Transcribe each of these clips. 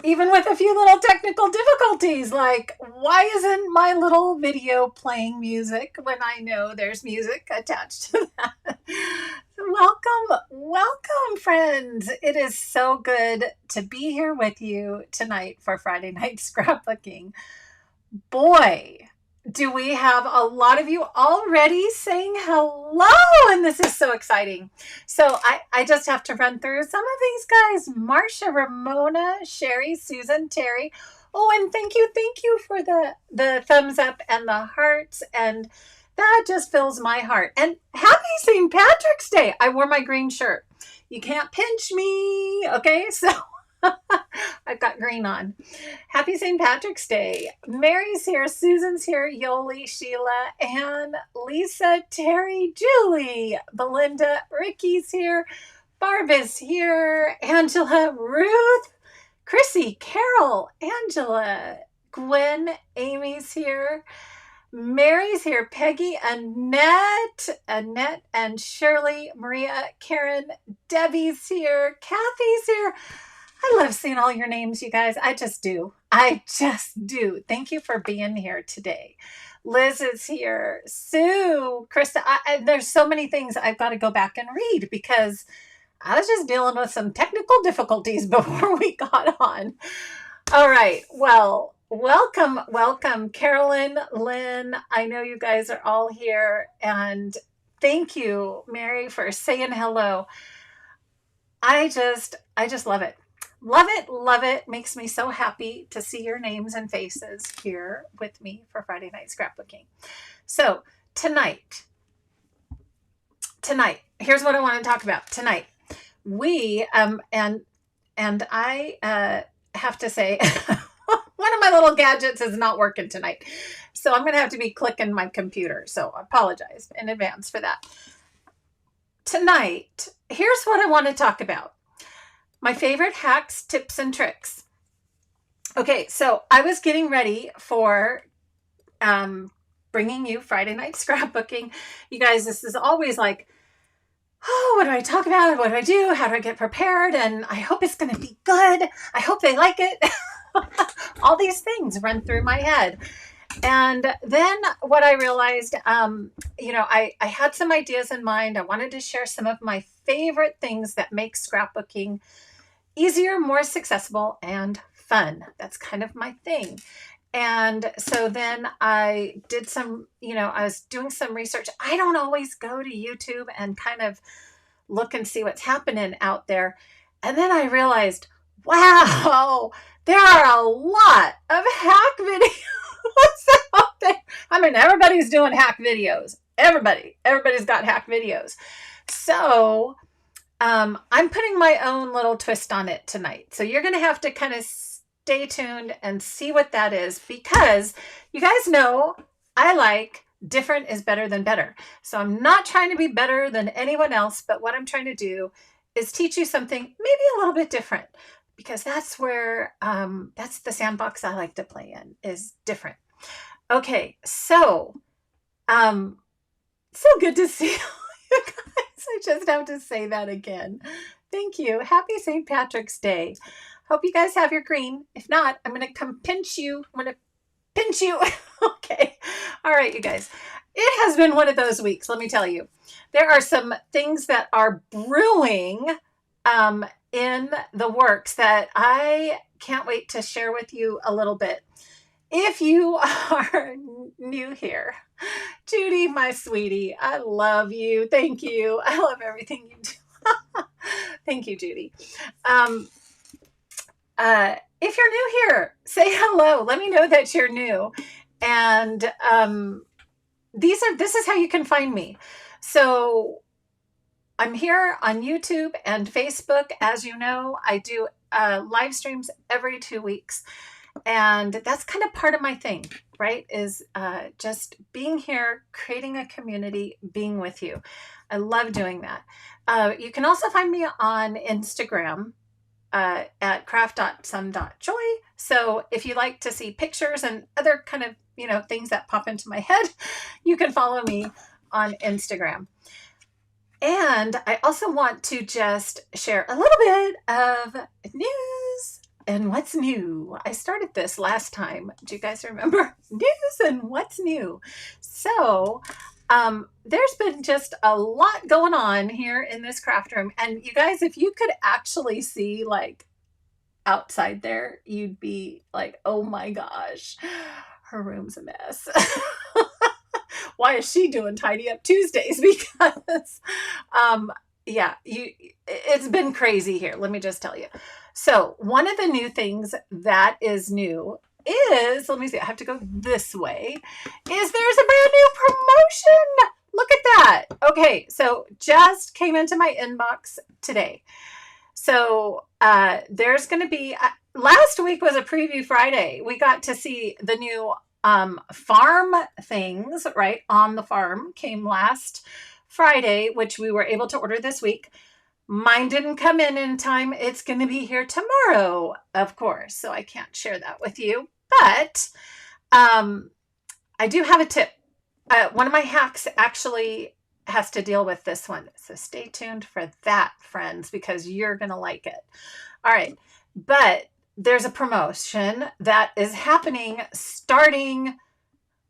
even with a few little technical difficulties, like why isn't my little video playing music when I know there's music attached to that? Welcome, friends. It is so good to be here with you tonight for Friday night scrapbooking. Boy, do we have a lot of you already saying hello, and this is so exciting. So I just have to run through some of these guys. Marcia, Ramona, Sherry, Susan, Terry. Oh, and thank you for the thumbs up and the hearts, and that just fills my heart. And happy St. Patrick's Day. I wore my green shirt. You can't pinch me, okay? So I've got green on. Happy St. Patrick's Day. Mary's here, Susan's here, Yoli, Sheila, Anne, Lisa, Terry, Julie, Belinda, Ricky's here, Barb is here, Angela, Ruth, Chrissy, Carol, Angela, Gwen, Amy's here, Mary's here, Peggy, Annette and Shirley, Maria, Karen, Debbie's here, Kathy's here. I love seeing all your names, you guys. I just do. Thank you for being here today. Liz is here. Sue, Krista. There's so many things I've got to go back and read because I was just dealing with some technical difficulties before we got on. All right. Well, welcome, Carolyn, Lynn. I know you guys are all here. And thank you, Mary, for saying hello. I just love it. Love it. Makes me so happy to see your names and faces here with me for Friday night scrapbooking. So tonight, here's what I want to talk about tonight. We, and I have to say, one of my little gadgets is not working tonight. So I'm going to have to be clicking my computer. So I apologize in advance for that. Tonight, here's what I want to talk about. My favorite hacks, tips, and tricks. Okay, so I was getting ready for bringing you Friday night scrapbooking. You guys, this is always like, oh, what do I talk about? What do I do? How do I get prepared? And I hope it's going to be good. I hope they like it. All these things run through my head. And then what I realized, I had some ideas in mind. I wanted to share some of my favorite things that make scrapbooking easier, more accessible, and fun. That's kind of my thing. And so then I did some, I was doing some research. I don't always go to YouTube and kind of look and see what's happening out there. And then I realized, wow, there are a lot of hack videos out there. I mean, everybody's doing hack videos. Everybody's got hack videos. So I'm putting my own little twist on it tonight. So you're going to have to kind of stay tuned and see what that is, because you guys know I like different is better than better. So I'm not trying to be better than anyone else, but what I'm trying to do is teach you something maybe a little bit different, because that's where, that's the sandbox I like to play in, is different. Okay, so good to see you guys. I just have to say that again. Thank you. Happy St. Patrick's Day. Hope you guys have your green. If not, I'm going to come pinch you. I'm going to pinch you. Okay. All right, you guys. It has been one of those weeks, let me tell you. There are some things that are brewing in the works that I can't wait to share with you a little bit. If you are new here, Judy, my sweetie, I love you. Thank you. I love everything you do. Thank you, Judy. If you're new here, say hello. Let me know that you're new. And this is how you can find me. So I'm here on YouTube and Facebook. As you know, I do live streams every 2 weeks. And that's kind of part of my thing, right? Is just being here, creating a community, being with you. I love doing that. You can also find me on Instagram at craft.some.joy. So if you like to see pictures and other kind of, things that pop into my head, you can follow me on Instagram. And I also want to just share a little bit of news and what's new. I started this last time. Do you guys remember? News and what's new. So there's been just a lot going on here in this craft room. And you guys, if you could actually see like outside there, you'd be like, oh my gosh, her room's a mess. Why is she doing Tidy Up Tuesdays? Because yeah, it's been crazy here. Let me just tell you. So one of the new things that is new is, let me see, I have to go this way, is there's a brand new promotion. Look at that. Okay, so just came into my inbox today. So there's going to be, last week was a preview Friday. We got to see the new farm things, right? On the Farm came last Friday, which we were able to order this week. Mine didn't come in time. It's going to be here tomorrow, of course. So I can't share that with you. But I do have a tip. One of my hacks actually has to deal with this one. So stay tuned for that, friends, because you're going to like it. All right. But there's a promotion that is happening starting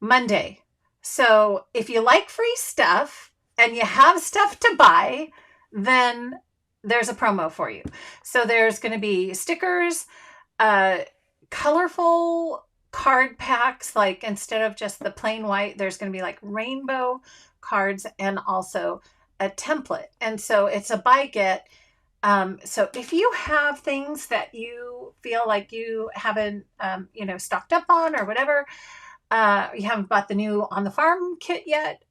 Monday. So if you like free stuff and you have stuff to buy, then there's a promo for you. So there's going to be stickers, colorful card packs, like instead of just the plain white, there's going to be like rainbow cards and also a template. And so it's a buy get. So if you have things that you feel like you haven't, stocked up on or whatever, you haven't bought the new On the Farm kit yet,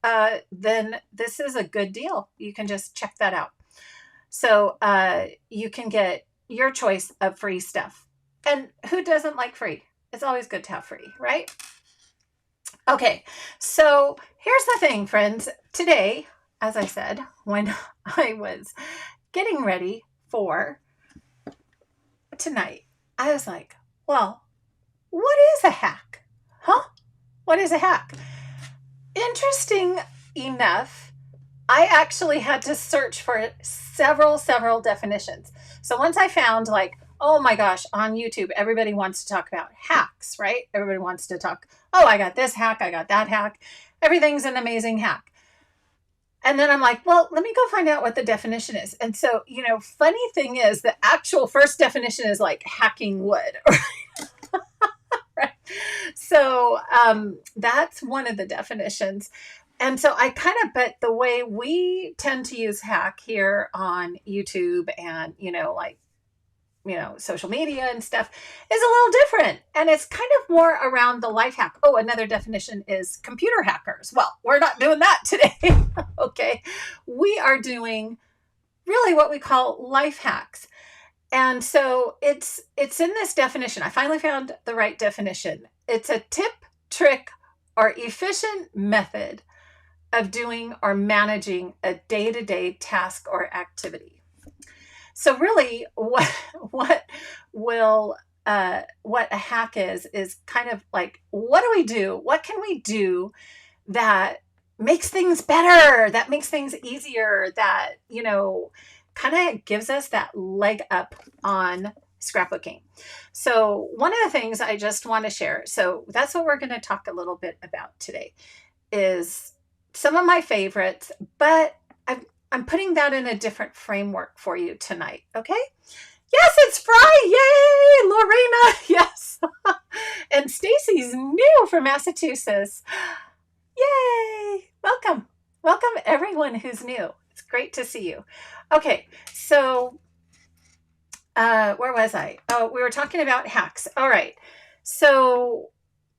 then this is a good deal. You can just check that out. So you can get your choice of free stuff. And who doesn't like free? It's always good to have free, right? Okay, so here's the thing, friends. Today, as I said, when I was getting ready for tonight, I was like, well, what is a hack? Huh? What is a hack? Interesting enough, I actually had to search for several definitions. So once I found like, oh my gosh, on YouTube, everybody wants to talk about hacks, right? Everybody wants to talk, oh, I got this hack, I got that hack. Everything's an amazing hack. And then I'm like, well, let me go find out what the definition is. And so, funny thing is the actual first definition is like hacking wood. Right? So that's one of the definitions. And so but the way we tend to use hack here on YouTube and, social media and stuff is a little different. And it's kind of more around the life hack. Oh, another definition is computer hackers. Well, we're not doing that today. Okay. We are doing really what we call life hacks. And so it's in this definition. I finally found the right definition. It's a tip, trick, or efficient method of doing or managing a day-to-day task or activity. So really what a hack is kind of like, what do we do? What can we do that makes things better, that makes things easier, that, kind of gives us that leg up on scrapbooking. So one of the things I just want to share, so that's what we're going to talk a little bit about today, is some of my favorites, but I'm putting that in a different framework for you tonight. Okay. Yes, it's Fry. Yay, Lorena. Yes. And Stacy's new from Massachusetts. Yay. Welcome. Welcome everyone who's new. It's great to see you. Okay. So where was I? Oh, we were talking about hacks. All right. So,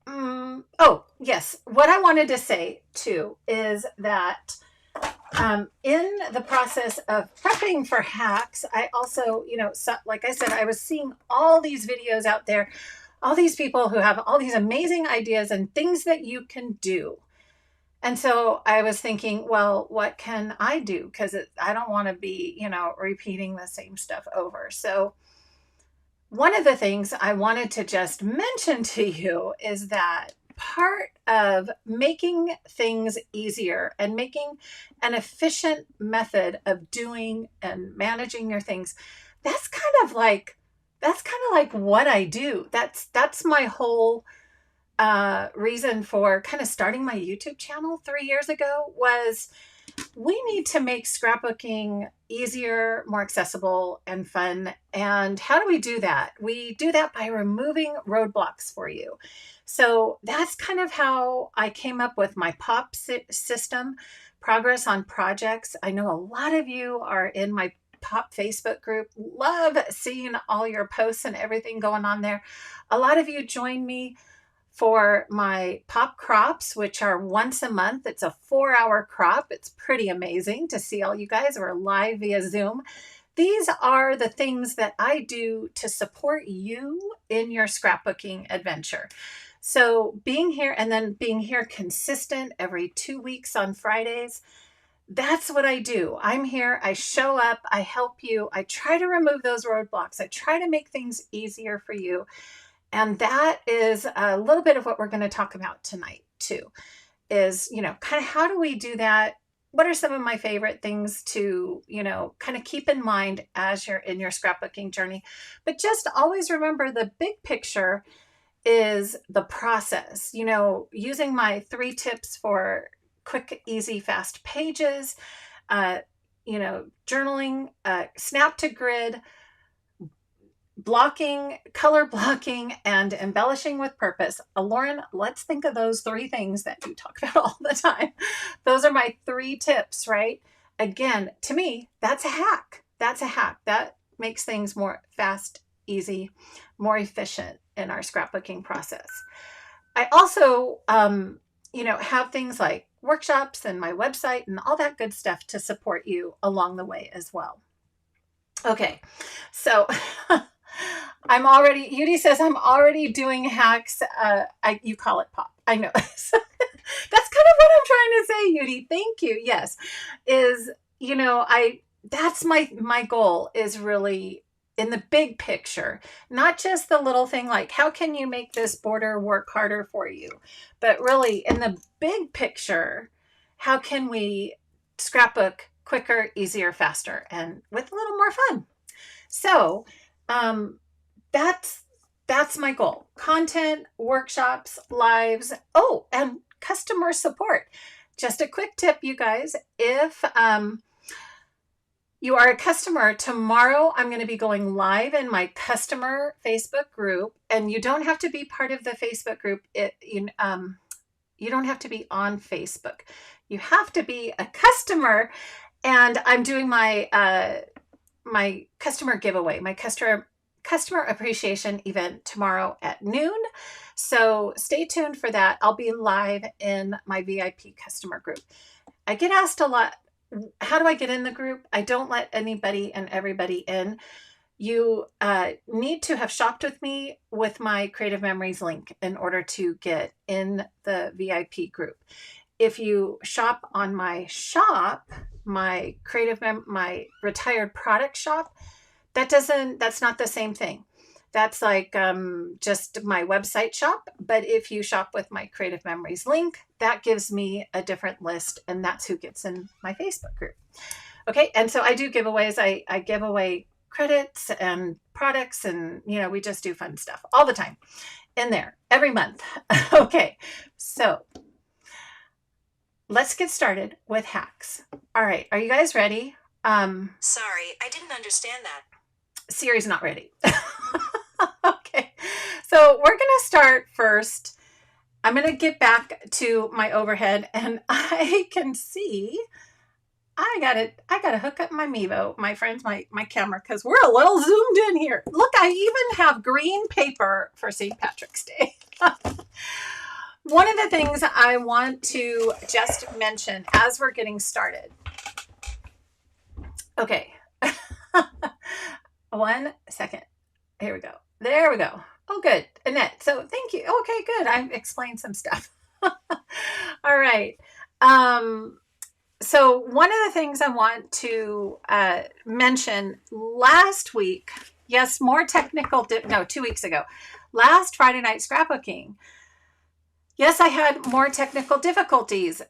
oh yes. What I wanted to say too is that in the process of prepping for hacks, I also, like I said, I was seeing all these videos out there, all these people who have all these amazing ideas and things that you can do. And so I was thinking, well, what can I do? Because I don't want to be, repeating the same stuff over. So one of the things I wanted to just mention to you is that part of making things easier and making an efficient method of doing and managing your things, that's kind of like that's kind of like what I do. That's my whole reason for kind of starting my YouTube channel 3 years ago was we need to make scrapbooking easier, more accessible, and fun. And how do we do that? We do that by removing roadblocks for you. So that's kind of how I came up with my POP system, Progress on Projects. I know a lot of you are in my POP Facebook group. Love seeing all your posts and everything going on there. A lot of you join me for my pop crops, which are once a month. It's a 4-hour crop. It's pretty amazing to see all you guys. We're live via Zoom. These are the things that I do to support you in your scrapbooking adventure. So being here and then being here consistent every 2 weeks on Fridays, that's what I do. I'm here. I show up. I help you. I try to remove those roadblocks. I try to make things easier for you. And that is a little bit of what we're going to talk about tonight too, is, kind of how do we do that? What are some of my favorite things to, kind of keep in mind as you're in your scrapbooking journey? But just always remember the big picture is the process, using my 3 tips for quick, easy, fast pages, journaling, snap to grid, blocking, color blocking, and embellishing with purpose. Lauren, let's think of those 3 things that you talk about all the time. Those are my 3 tips, right? Again, to me, that's a hack. That's a hack. That makes things more fast, easy, more efficient in our scrapbooking process. I also, have things like workshops and my website and all that good stuff to support you along the way as well. Okay, so Yudi says, I'm already doing hacks. You call it pop. I know. That's kind of what I'm trying to say, Yudi. Thank you. Yes. That's my goal is really in the big picture, not just the little thing like, how can you make this border work harder for you? But really in the big picture, how can we scrapbook quicker, easier, faster, and with a little more fun? So, that's my goal. Content, workshops, lives. Oh, and customer support. Just a quick tip, you guys. If you are a customer, tomorrow I'm going to be going live in my customer Facebook group, and you don't have to be part of the Facebook group. You don't have to be on Facebook. You have to be a customer, and I'm doing my my customer giveaway, my customer appreciation event tomorrow at noon. So stay tuned for that. I'll be live in my VIP customer group. I get asked a lot, how do I get in the group? I don't let anybody and everybody in. You need to have shopped with me with my Creative Memories link in order to get in the VIP group. If you shop on my shop, my my retired product shop, that's not the same thing. That's like just my website shop. But if you shop with my Creative Memories link, that gives me a different list, and that's who gets in my Facebook group. Okay, and so I do giveaways. I give away credits and products, and we just do fun stuff all the time in there every month. Okay, so let's get started with hacks. All right, are you guys ready? Sorry, I didn't understand that. Siri's not ready. Okay, so we're gonna start first. I'm gonna get back to my overhead, and I can see I gotta hook up my Mevo, my friends, my camera, because we're a little zoomed in here. Look, I even have green paper for St. Patrick's Day. One of the things I want to just mention as we're getting started. Okay. 1 second. Here we go. There we go. Oh, good. Annette. So thank you. Okay, good. I explained some stuff. All right. So one of the things I want to mention last week, yes, more technical, 2 weeks ago, last Friday night scrapbooking. Yes, I had more technical difficulties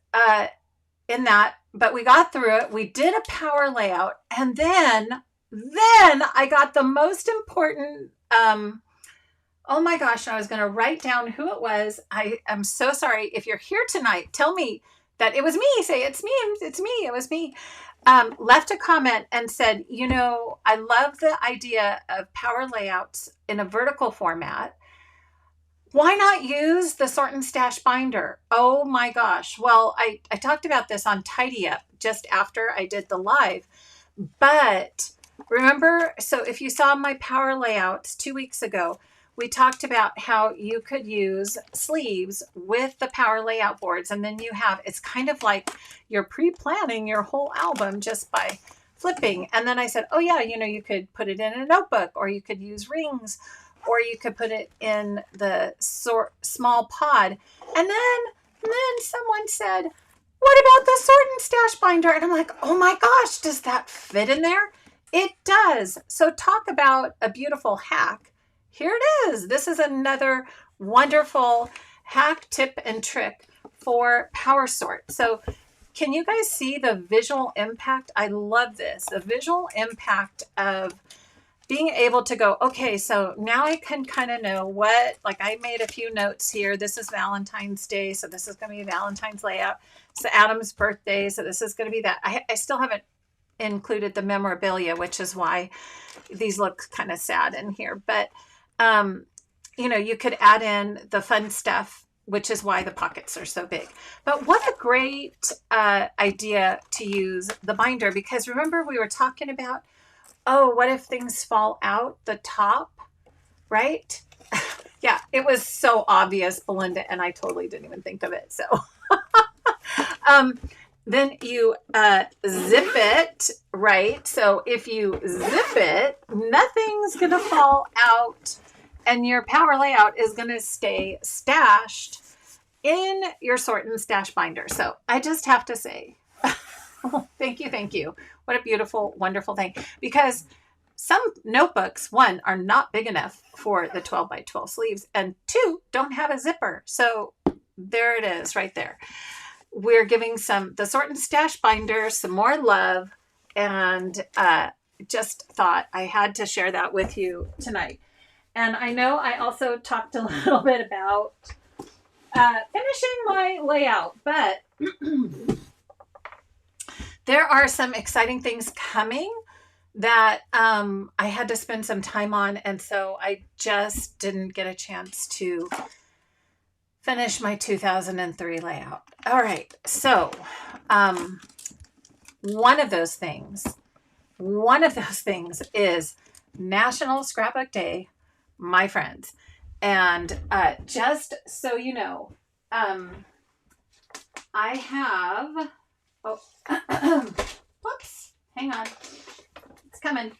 in that, but we got through it. We did a power layout, and then I got the most important Oh my gosh, I was going to write down who it was. I am so sorry. If you're here tonight, tell me that it was me. Say, it's me. It's me. It was me. Left a comment and said, I love the idea of power layouts in a vertical format. Why not use the sort and stash binder? Oh my gosh. Well, I talked about this on Tidy Up just after I did the live. But remember, so if you saw my power layouts 2 weeks ago, we talked about how you could use sleeves with the power layout boards. And then it's kind of like you're pre-planning your whole album just by flipping. And then I said, oh yeah, you could put it in a notebook, or you could use rings, or you could put it in the small pod. And then someone said, what about the sort and stash binder? And I'm like, oh my gosh, does that fit in there? It does. So talk about a beautiful hack. Here it is. This is another wonderful hack, tip, and trick for power sort. So can you guys see the visual impact? I love this. The visual impact of being able to go, okay, so now I can kind of know I made a few notes here. This is Valentine's Day, so this is going to be Valentine's layout. It's Adam's birthday, so this is going to be that. I still haven't included the memorabilia, which is why these look kind of sad in here. But, you could add in the fun stuff, which is why the pockets are so big. But what a great idea to use the binder, because remember we were talking about, oh, what if things fall out the top, right? Yeah, it was so obvious, Belinda, and I totally didn't even think of it. So then you zip it, right? So if you zip it, nothing's going to fall out, and your power layout is going to stay stashed in your sort and stash binder. So I just have to say, thank you. What a beautiful, wonderful thing. Because some notebooks, one, are not big enough for the 12 by 12 sleeves, and two, don't have a zipper. So there it is right there. We're giving the sort and stash binder some more love, and just thought I had to share that with you tonight. And I know I also talked a little bit about finishing my layout, but there are some exciting things coming that I had to spend some time on. And so I just didn't get a chance to finish my 2003 layout. All right. So one of those things is National Scrapbook Day, my friends. And just so you know, I have... Oh, whoops, hang on. It's coming.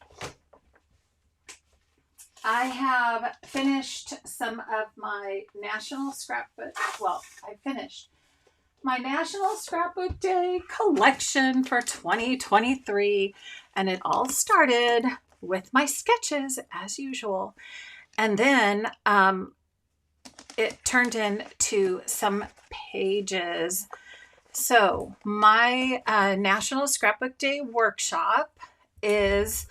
I have finished some of my National Scrapbook. Well, I finished my National Scrapbook Day collection for 2023. And it all started with my sketches as usual. And then it turned into some pages. So my National Scrapbook Day workshop is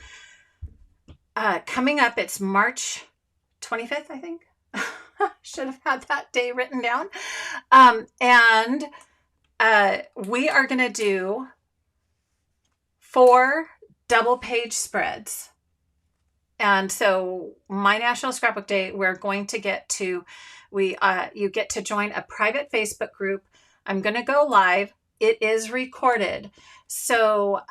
coming up. It's March 25th, I think. Should have had that day written down. And we are going to do 4 double page spreads. And so my National Scrapbook Day, we're going to get to, you get to join a private Facebook group. I'm going to go live. It is recorded. So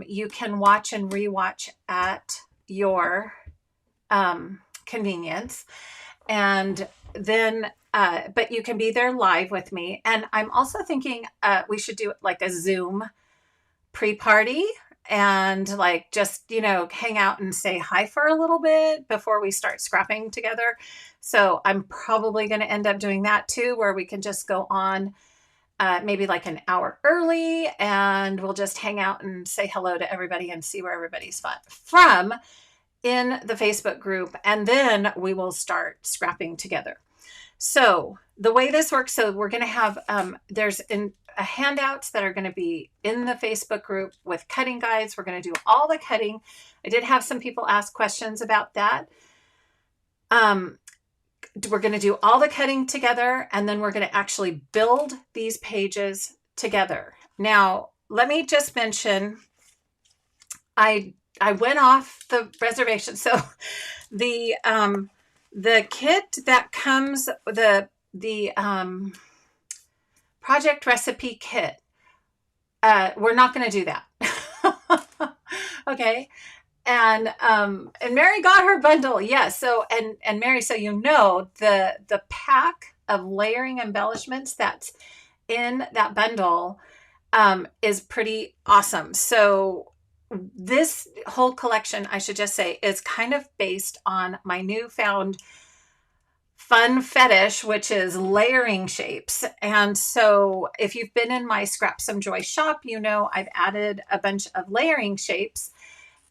you can watch and rewatch at your convenience. And then, but you can be there live with me. And I'm also thinking we should do like a Zoom pre-party and like just, hang out and say hi for a little bit before we start scrapping together. So I'm probably going to end up doing that too, where we can just go on maybe like an hour early, and we'll just hang out and say hello to everybody and see where everybody's from in the Facebook group. And then we will start scrapping together. So the way this works, so we're going to have, there's handouts that are going to be in the Facebook group with cutting guides. We're going to do all the cutting. I did have some people ask questions about that. Um, we're going to do all the cutting together, and then we're going to actually build these pages together. Now, let me just mention, I went off the reservation. So the kit that comes, the project recipe kit, we're not going to do that. Okay. And Mary got her bundle. Yes. So and Mary, so you know, the pack of layering embellishments that's in that bundle is pretty awesome. So this whole collection, I should just say, is kind of based on my newfound fun fetish, which is layering shapes. And so if you've been in my Scrap Some Joy shop, you know I've added a bunch of layering shapes.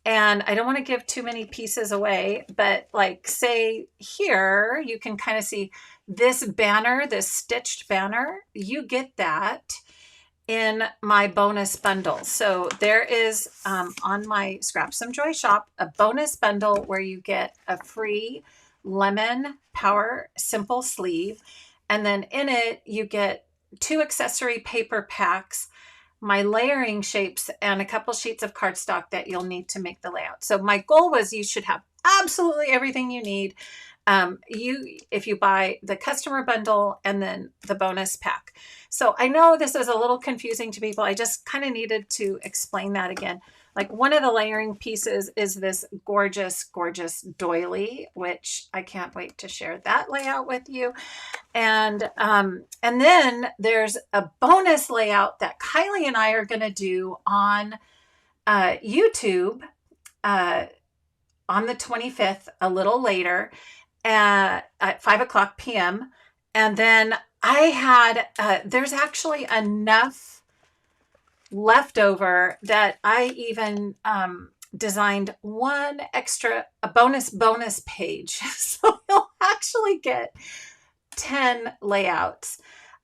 And I don't want to give too many pieces away, but like say here, you can kind of see this banner, this stitched banner, you get that in my bonus bundle. So there is on my Scrap Some Joy shop a bonus bundle where you get a free lemon power simple sleeve. And then in it, you get 2 accessory paper packs, my layering shapes, and a couple sheets of cardstock that you'll need to make the layout. So my goal was you should have absolutely everything you need. If you buy the customer bundle and then the bonus pack. So I know this is a little confusing to people. I just kind of needed to explain that again. Like one of the layering pieces is this gorgeous, gorgeous doily, which I can't wait to share that layout with you. And then there's a bonus layout that Kylie and I are going to do on YouTube on the 25th, a little later at 5:00 p.m. And then I had, there's actually enough leftover that I even designed a bonus page. So you'll actually get 10 layouts.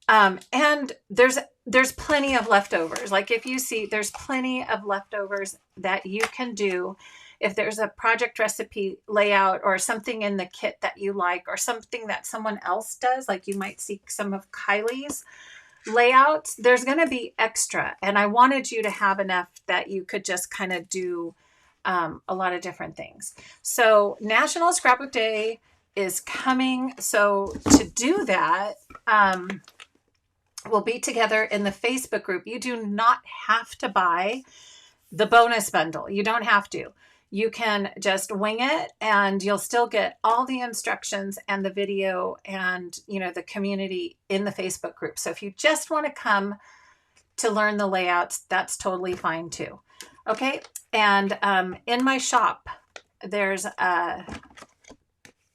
And there's plenty of leftovers. Like if you see, there's plenty of leftovers that you can do. If there's a project recipe layout or something in the kit that you like, or something that someone else does, like you might see some of Kylie's layouts, there's going to be extra. And I wanted you to have enough that you could just kind of do a lot of different things. So National Scrapbook Day is coming. So to do that, we'll be together in the Facebook group. You do not have to buy the bonus bundle. You don't have to. You can just wing it and you'll still get all the instructions and the video and, you know, the community in the Facebook group. So if you just want to come to learn the layouts, that's totally fine too. Okay. And in my shop, there's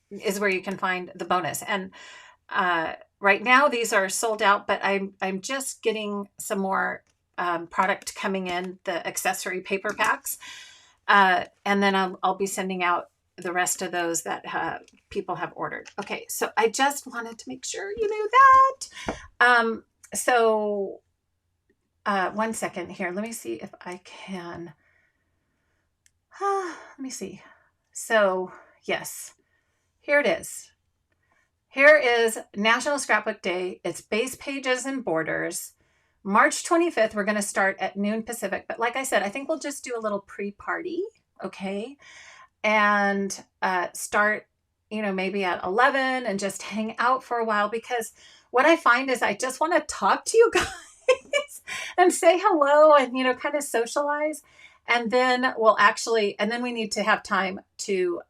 is where you can find the bonus. And right now these are sold out, but I'm just getting some more product coming in, the accessory paper packs. And then I'll be sending out the rest of those that people have ordered. Okay, so I just wanted to make sure you knew that. So 1 second here. Let me see if I can. Let me see. So yes, here it is. Here is National Scrapbook Day. It's base pages and borders. March 25th, we're going to start at noon Pacific. But like I said, I think we'll just do a little pre-party, okay? And start, you know, maybe at 11 and just hang out for a while, because what I find is I just want to talk to you guys and say hello and, you know, kind of socialize. And then and then we need to have time to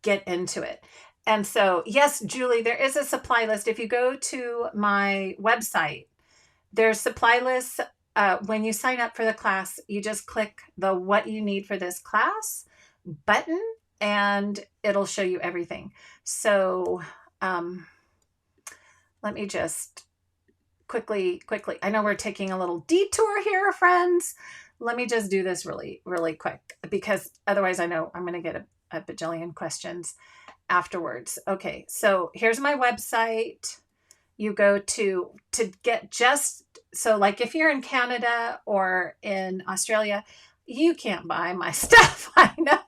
get into it. And so, yes, Julie, there is a supply list. If you go to my website, there's supply lists. When you sign up for the class, you just click the what you need for this class button and it'll show you everything. So let me just quickly, I know we're taking a little detour here, friends. Let me just do this really, really quick, because otherwise I know I'm going to get a bajillion questions afterwards. Okay, so here's my website. You go to get just, so like if you're in Canada or in Australia, you can't buy my stuff. I know.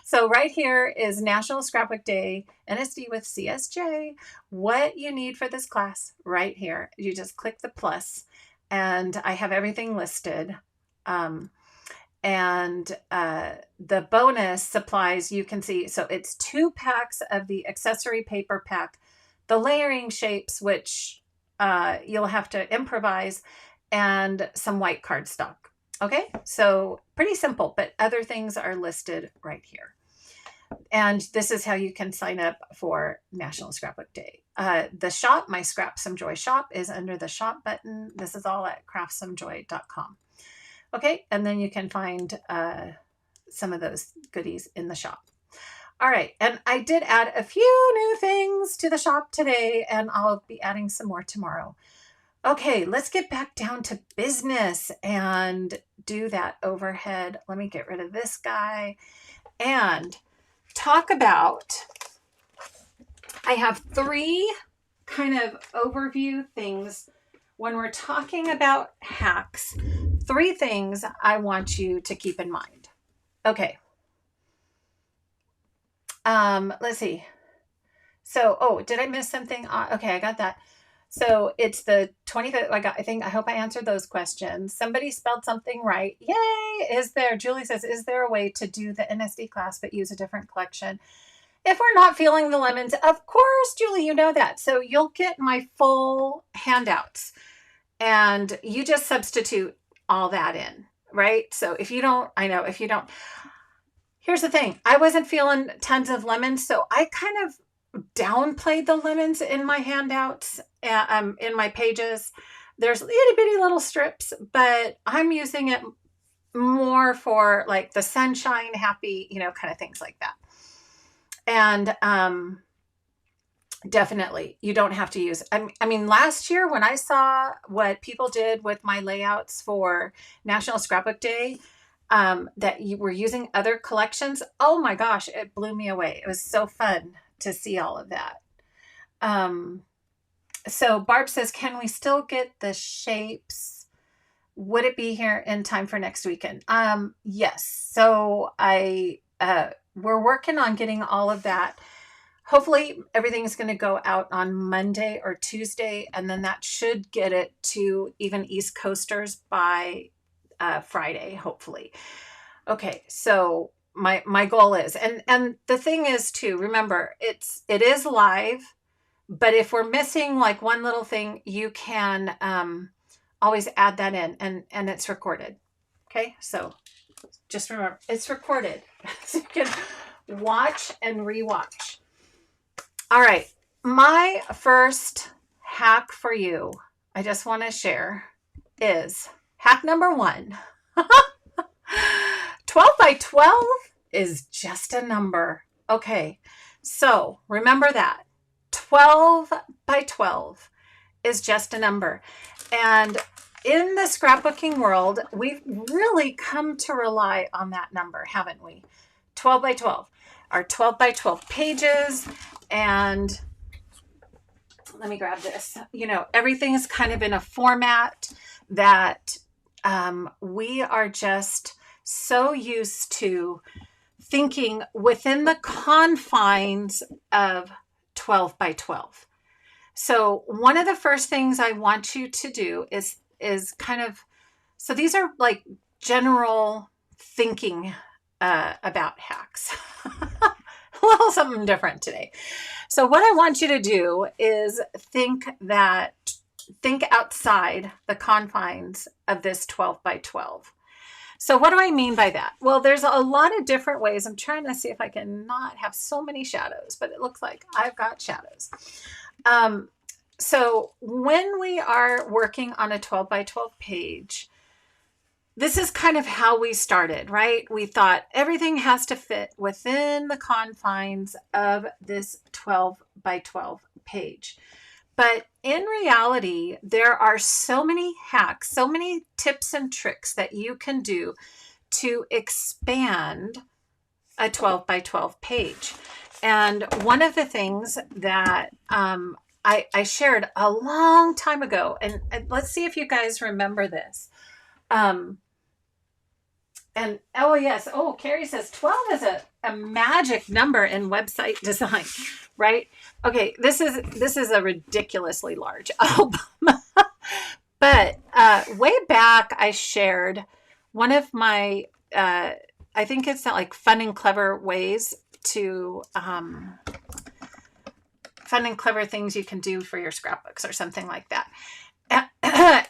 So right here is National Scrapbook Day, NSD with CSJ. What you need for this class right here. You just click the plus and I have everything listed. Um, and the bonus supplies you can see. So it's 2 packs of the accessory paper pack, the layering shapes, which you'll have to improvise, and some white cardstock. Okay, so pretty simple, but other things are listed right here. And this is how you can sign up for National Scrapbook Day. The shop, my Scrap Some Joy shop, is under the shop button. This is all at craftsomejoy.com. Okay, and then you can find some of those goodies in the shop. All right, and I did add a few new things to the shop today, and I'll be adding some more tomorrow. Okay, let's get back down to business and do that overhead. Let me get rid of this guy and talk about, I have 3 kind of overview things when we're talking about hacks. 3 things I want you to keep in mind. Okay. Let's see. So, did I miss something? Okay, I got that. So it's the 25th. I hope I answered those questions. Somebody spelled something right. Yay! Julie says, is there a way to do the NSD class but use a different collection? If we're not feeling the lemons, of course, Julie, you know that. So you'll get my full handouts and you just substitute all that in, right? So if you don't, here's the thing. I wasn't feeling tons of lemons, so I kind of downplayed the lemons in my handouts, in my pages. There's itty bitty little strips, but I'm using it more for like the sunshine, happy, kind of things like that. And definitely, you don't have to use. I mean, last year when I saw what people did with my layouts for National Scrapbook Day, that you were using other collections, oh my gosh, it blew me away. It was so fun to see all of that. So Barb says, can we still get the shapes? Would it be here in time for next weekend? Yes. So we're working on getting all of that. Hopefully everything's going to go out on Monday or Tuesday, and then that should get it to even East Coasters by Friday, hopefully. Okay, so my goal is, and the thing is too, remember, it is live, but if we're missing like one little thing, you can always add that in, and it's recorded. Okay, so just remember, it's recorded. So you can watch and rewatch. All right, my first hack for you, I just want to share, is hack number 1. 12 by 12 is just a number. Okay, so remember that. 12 by 12 is just a number. And in the scrapbooking world, we've really come to rely on that number, haven't we? 12 by 12. Our 12 by 12 pages. And let me grab this. Everything is kind of in a format that we are just so used to thinking within the confines of 12 by 12. So one of the first things I want you to do is kind of, so these are like general thinking about hacks. A little something different today. So what I want you to do is think outside the confines of this 12 by 12. So what do I mean by that? Well, there's a lot of different ways. I'm trying to see if I can not have so many shadows, but it looks like I've got shadows. So when we are working on a 12 by 12 page, this is kind of how we started, right? We thought everything has to fit within the confines of this 12 by 12 page. But in reality, there are so many hacks, so many tips and tricks that you can do to expand a 12 by 12 page. And one of the things that I shared a long time ago, and let's see if you guys remember this. And oh yes, oh Carrie says 12 is a magic number in website design, right? Okay, this is a ridiculously large album. But way back I shared one of my I think it's like fun and clever ways to fun and clever things you can do for your scrapbooks or something like that.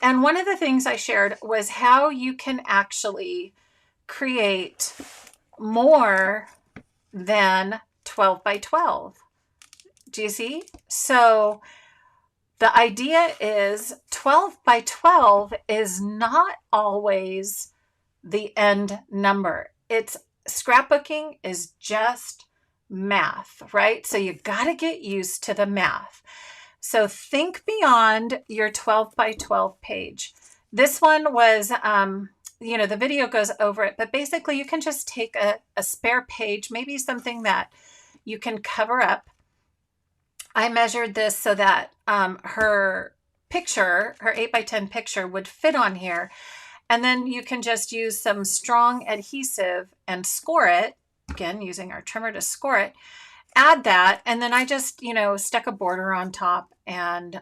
And one of the things I shared was how you can actually create more than 12 by 12. Do you see? So the idea is 12 by 12 is not always the end number. It's scrapbooking is just math, right? So you got to get used to the math. So think beyond your 12 by 12 page. This one was, the video goes over it, but basically you can just take a spare page, maybe something that you can cover up. I measured this so that her picture, her 8 by 10 picture would fit on here. And then you can just use some strong adhesive and score it, again, using our trimmer to score it. Add that, and then I just, stuck a border on top and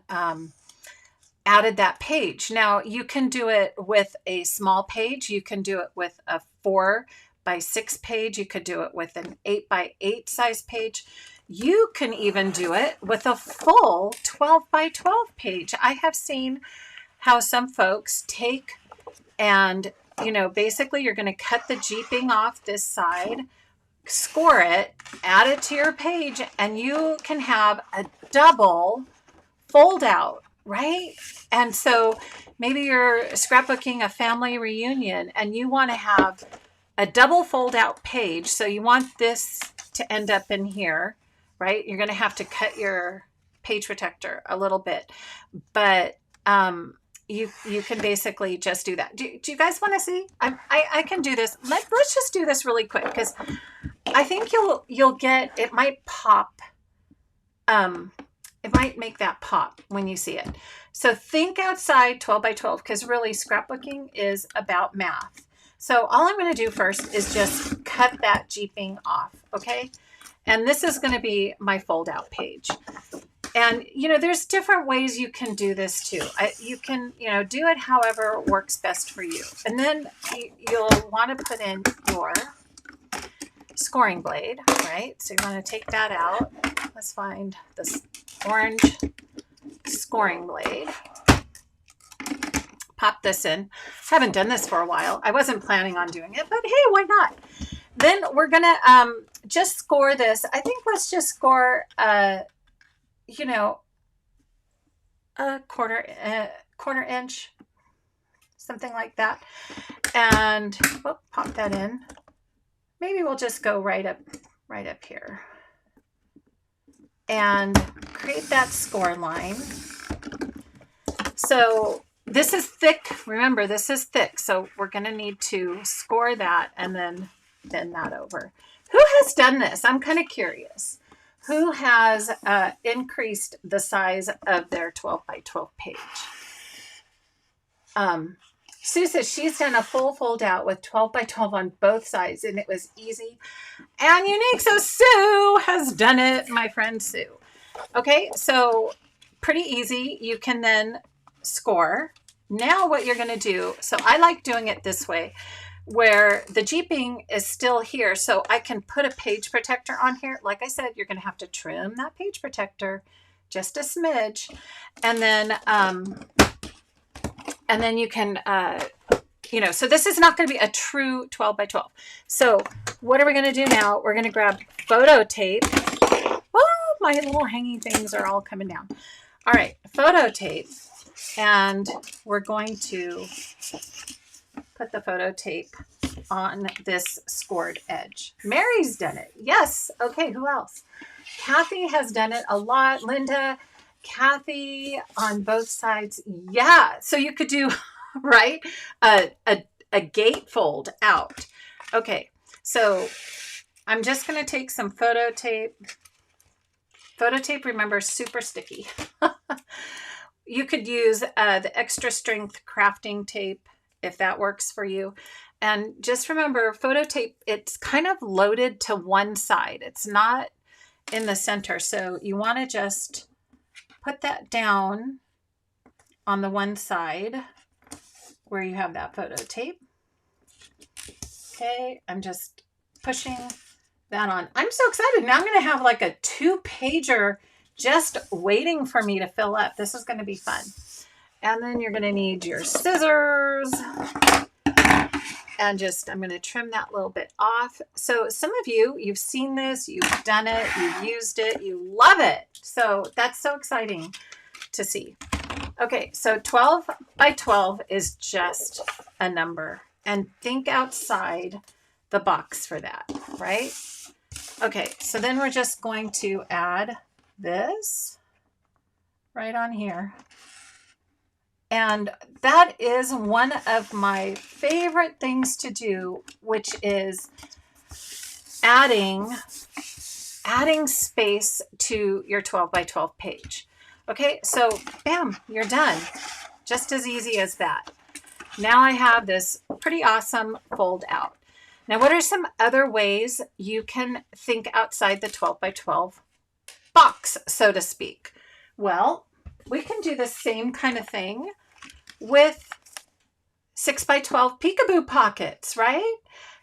added that page. Now, you can do it with a small page. You can do it with a 4 by 6 page. You could do it with an 8 by 8 size page. You can even do it with a full 12 by 12 page. I have seen how some folks take and, basically you're going to cut the jeeping off this side, score it, add it to your page, and you can have a double fold out, right? And so maybe you're scrapbooking a family reunion and you want to have a double fold out page. So you want this to end up in here, right? You're going to have to cut your page protector a little bit, but you can basically just do that. Do you guys want to see? I can do this. Let's just do this really quick because I think you'll get, it might pop. It might make that pop when you see it. So think outside 12 by 12 because really scrapbooking is about math. So all I'm going to do first is just cut that jeeping off. Okay. And this is going to be my fold out page. And, there's different ways you can do this too. You can, do it however works best for you. And then you'll want to put in your scoring blade, right? So you want to take that out. Let's find this orange scoring blade. Pop this in. Haven't done this for a while. I wasn't planning on doing it, but hey, why not? Then we're going to just score this. I think let's just score a quarter inch, something like that. And pop that in. Maybe we'll just go right up here and create that score line. So this is thick. Remember, this is thick. So we're going to need to score that and then bend that over. Who has done this? I'm kind of curious. Who has increased the size of their 12 by 12 page? Sue says she's done a full fold out with 12 by 12 on both sides, and it was easy and unique. So Sue has done it, my friend Sue. Okay, so pretty easy. You can then score. Now what you're going to do, so I like doing it this way, where the jeeping is still here. So I can put a page protector on here. Like I said, you're going to have to trim that page protector just a smidge. And then you can, so this is not going to be a true 12 by 12. So what are we going to do now? We're going to grab photo tape. Oh, my little hanging things are all coming down. All right, photo tape. And we're going to put the photo tape on this scored edge. Mary's done it. Yes. Okay, who else? Kathy has done it a lot. Linda, Kathy on both sides. Yeah. So you could do, right, a gate fold out. Okay. So I'm just going to take some photo tape. Photo tape, remember, super sticky. You could use the extra strength crafting tape if that works for you. And just remember, photo tape, it's kind of loaded to one side. It's not in the center. So you want to just put that down on the one side where you have that photo tape. Okay, I'm just pushing that on. I'm so excited. Now I'm going to have like a 2-pager just waiting for me to fill up. This is going to be fun. And then you're going to need your scissors. And just, I'm going to trim that little bit off. So some of you, you've seen this, you've done it, you've used it, you love it. So that's so exciting to see. Okay, so 12 by 12 is just a number. And think outside the box for that, right? Okay, so then we're just going to add this right on here. And that is one of my favorite things to do, which is adding space to your 12 by 12 page. Okay, so bam, you're done. Just as easy as that. Now I have this pretty awesome fold out. Now, what are some other ways you can think outside the 12 by 12 box, so to speak? Well, we can do the same kind of thing with 6 by 12 Peekaboo Pockets, right?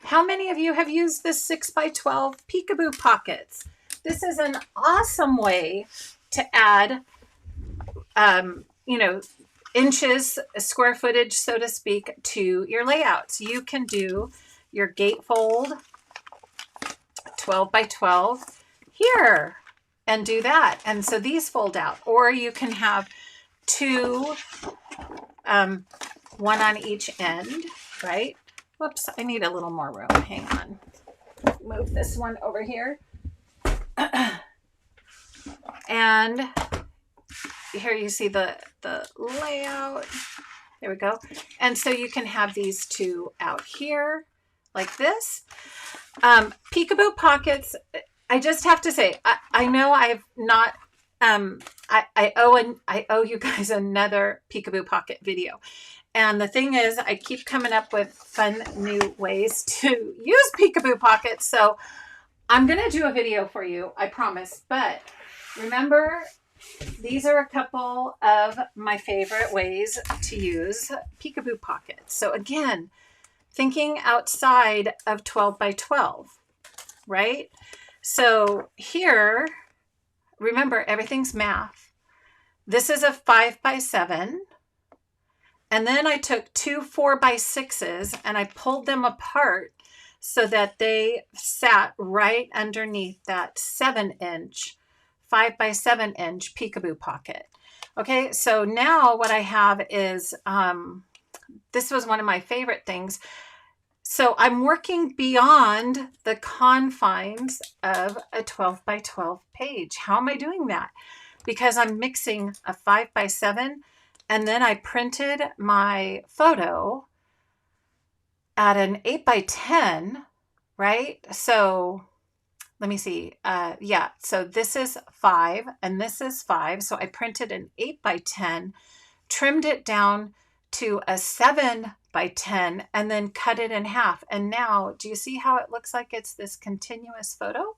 How many of you have used this 6 by 12 Peekaboo Pockets? This is an awesome way to add, inches, square footage, so to speak, to your layouts. You can do your gatefold 12 by 12 here and do that. And so these fold out, or you can have two, one on each end, right? Whoops, I need a little more room. Hang on. Move this one over here. And here you see the layout. There we go. And so you can have these two out here like this. Peekaboo Pockets, I just have to say, I know I've not, I owe you guys another Peekaboo Pocket video. And the thing is, I keep coming up with fun new ways to use Peekaboo Pockets. So I'm going to do a video for you, I promise. But remember, these are a couple of my favorite ways to use Peekaboo Pockets. So again, thinking outside of 12 by 12, right? So here, remember, everything's math. This is a 5 by 7. And then I took two 4 by 6s and I pulled them apart so that they sat right underneath that 7-inch, 5 by 7-inch Peekaboo Pocket. Okay, so now what I have is, this was one of my favorite things. So I'm working beyond the confines of a 12 by 12 page. How am I doing that? Because I'm mixing a 5 by 7 and then I printed my photo at an 8 by 10, right? So let me see. Yeah, so this is 5 and this is 5. So I printed an 8 by 10, trimmed it down to a 7 by 10, and then cut it in half. And now, do you see how it looks like it's this continuous photo?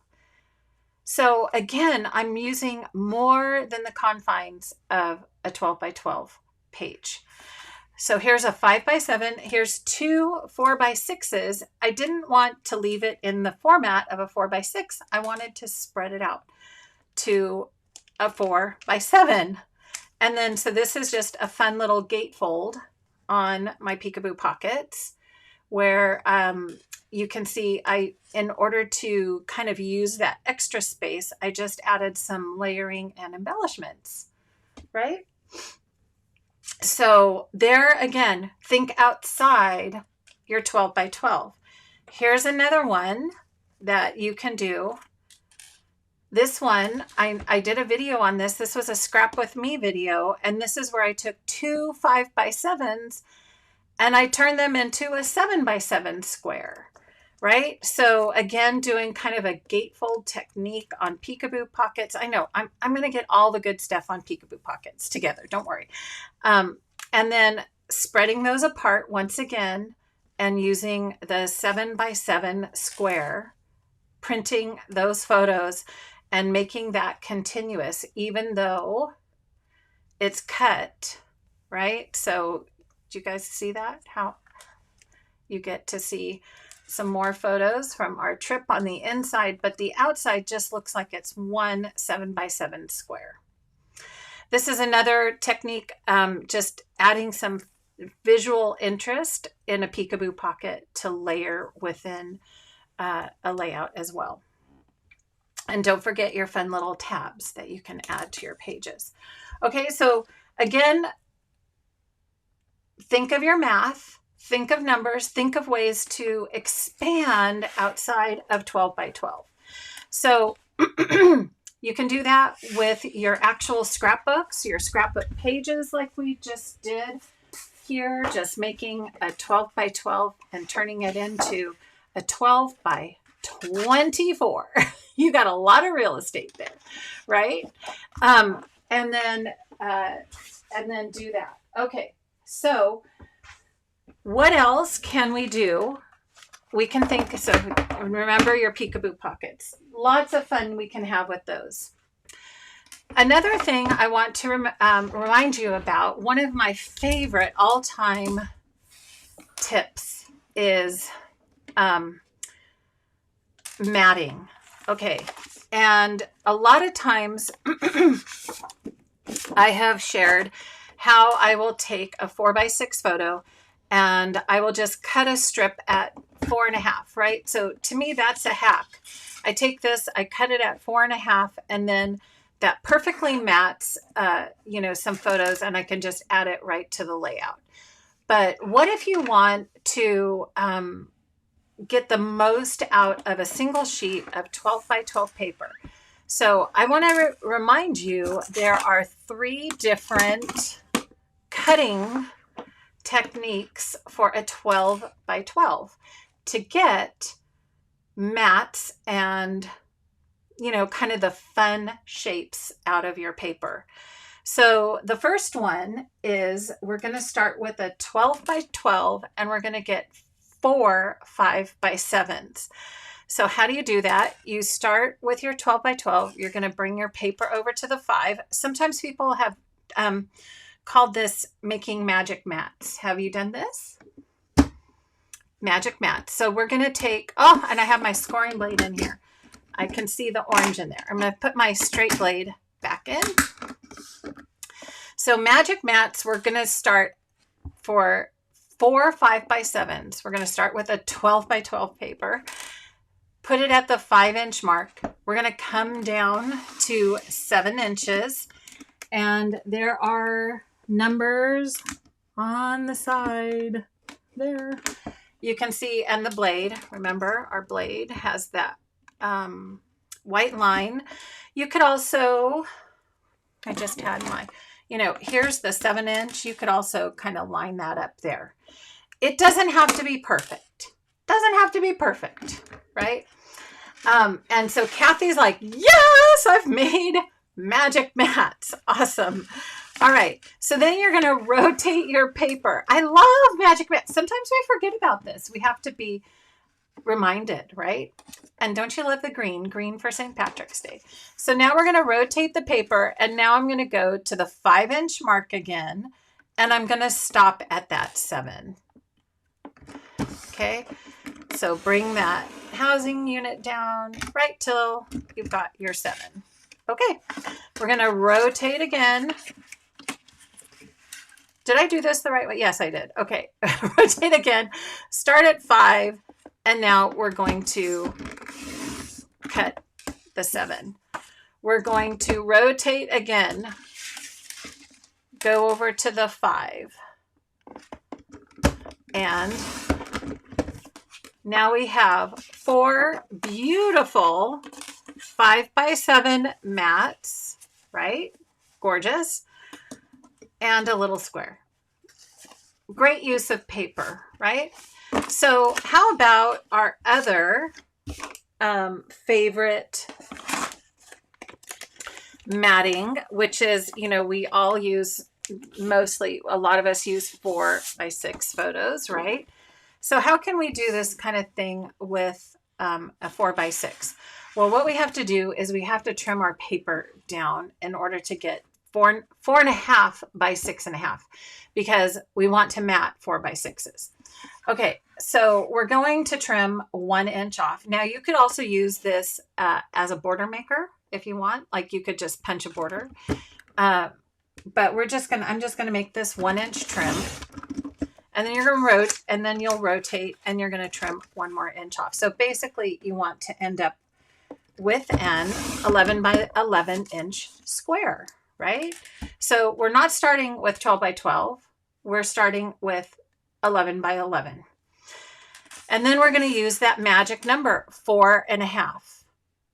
So again, I'm using more than the confines of a 12 by 12 page. So here's a 5 by 7. Here's two 4 by 6s. I didn't want to leave it in the format of a 4 by 6. I wanted to spread it out to a 4 by 7. And then, so this is just a fun little gatefold on my Peekaboo Pockets where you can see in order to kind of use that extra space, I just added some layering and embellishments, right? So there again, think outside your 12 by 12. Here's another one that you can do. This one, I did a video on this. This was a Scrap With Me video. And this is where I took two 5 by 7s and I turned them into a 7 by 7 square, right? So again, doing kind of a gatefold technique on Peekaboo Pockets. I know I'm going to get all the good stuff on Peekaboo Pockets together. Don't worry. And then spreading those apart once again and using the 7x7 square, printing those photos and making that continuous, even though it's cut, right? So do you guys see that? How you get to see some more photos from our trip on the inside, but the outside just looks like it's one 7x7 square. This is another technique, just adding some visual interest in a Peekaboo Pocket to layer within a layout as well. And don't forget your fun little tabs that you can add to your pages. Okay, so again, think of your math, think of numbers, think of ways to expand outside of 12x12. So you can do that with your actual scrapbooks, your scrapbook pages like we just did here, just making a 12x12 and turning it into a 12x24. You got a lot of real estate there, right? And then do that. Okay, so what else can we do? We can think, so remember your Peekaboo Pockets. Lots of fun we can have with those. Another thing I want to remind you about, one of my favorite all-time tips is matting. Okay, and a lot of times I have shared how I will take a 4x6 photo and I will just cut a strip at 4.5, right? So to me, that's a hack. I take this, I cut it at 4.5, and then that perfectly mats, some photos, and I can just add it right to the layout. But what if you want to get the most out of a single sheet of 12x12 paper? So I want to remind you, there are 3 different cutting techniques for a 12x12 to get mats and kind of the fun shapes out of your paper. So the first one is we're going to start with a 12x12 and we're going to get 4 5x7s. So how do you do that? You start with your 12x12. You're going to bring your paper over to the 5. Sometimes people have called this making magic mats. Have you done this? Magic mats. So we're going to take, and I have my scoring blade in here. I can see the orange in there. I'm going to put my straight blade back in. So magic mats, we're going to start for 4 5x7s. We're going to start with a 12x12 paper. Put it at the 5-inch mark. We're going to come down to 7 inches. And there are numbers on the side there. You can see, and the blade, remember our blade has that white line. You could also, I just had my, here's the 7-inch. You could also kind of line that up there. It doesn't have to be perfect. Doesn't have to be perfect, right? And so Kathy's like, yes, I've made magic mats. Awesome. All right. So then you're going to rotate your paper. I love magic mats. Sometimes we forget about this. We have to be reminded, right? And don't you love the green? Green for St. Patrick's Day. So now we're going to rotate the paper, and now I'm going to go to the 5-inch mark again, and I'm going to stop at that 7. Okay. So bring that housing unit down right till you've got your 7. Okay. We're going to rotate again. Did I do this the right way? Yes, I did. Okay. Rotate again. Start at 5. And now we're going to cut the 7. We're going to rotate again. Go over to the 5. And now we have 4 beautiful 5x7 mats, right? Gorgeous. And a little square. Great use of paper, right? So how about our other favorite matting, which is, we all use mostly, a lot of us use 4x6 photos, right? So how can we do this kind of thing with a 4x6? Well, what we have to do is we have to trim our paper down in order to get 4.5 by 6.5, because we want to mat 4x6s. Okay, so we're going to trim 1 inch off. Now you could also use this as a border maker if you want. Like you could just punch a border. But I'm just gonna make this 1 inch trim. And then you're gonna and then you'll rotate and you're gonna trim 1 more inch off. So basically you want to end up with an 11 by 11 inch square, right? So we're not starting with 12 by 12. We're starting with 11 by 11. And then we're going to use that magic number 4.5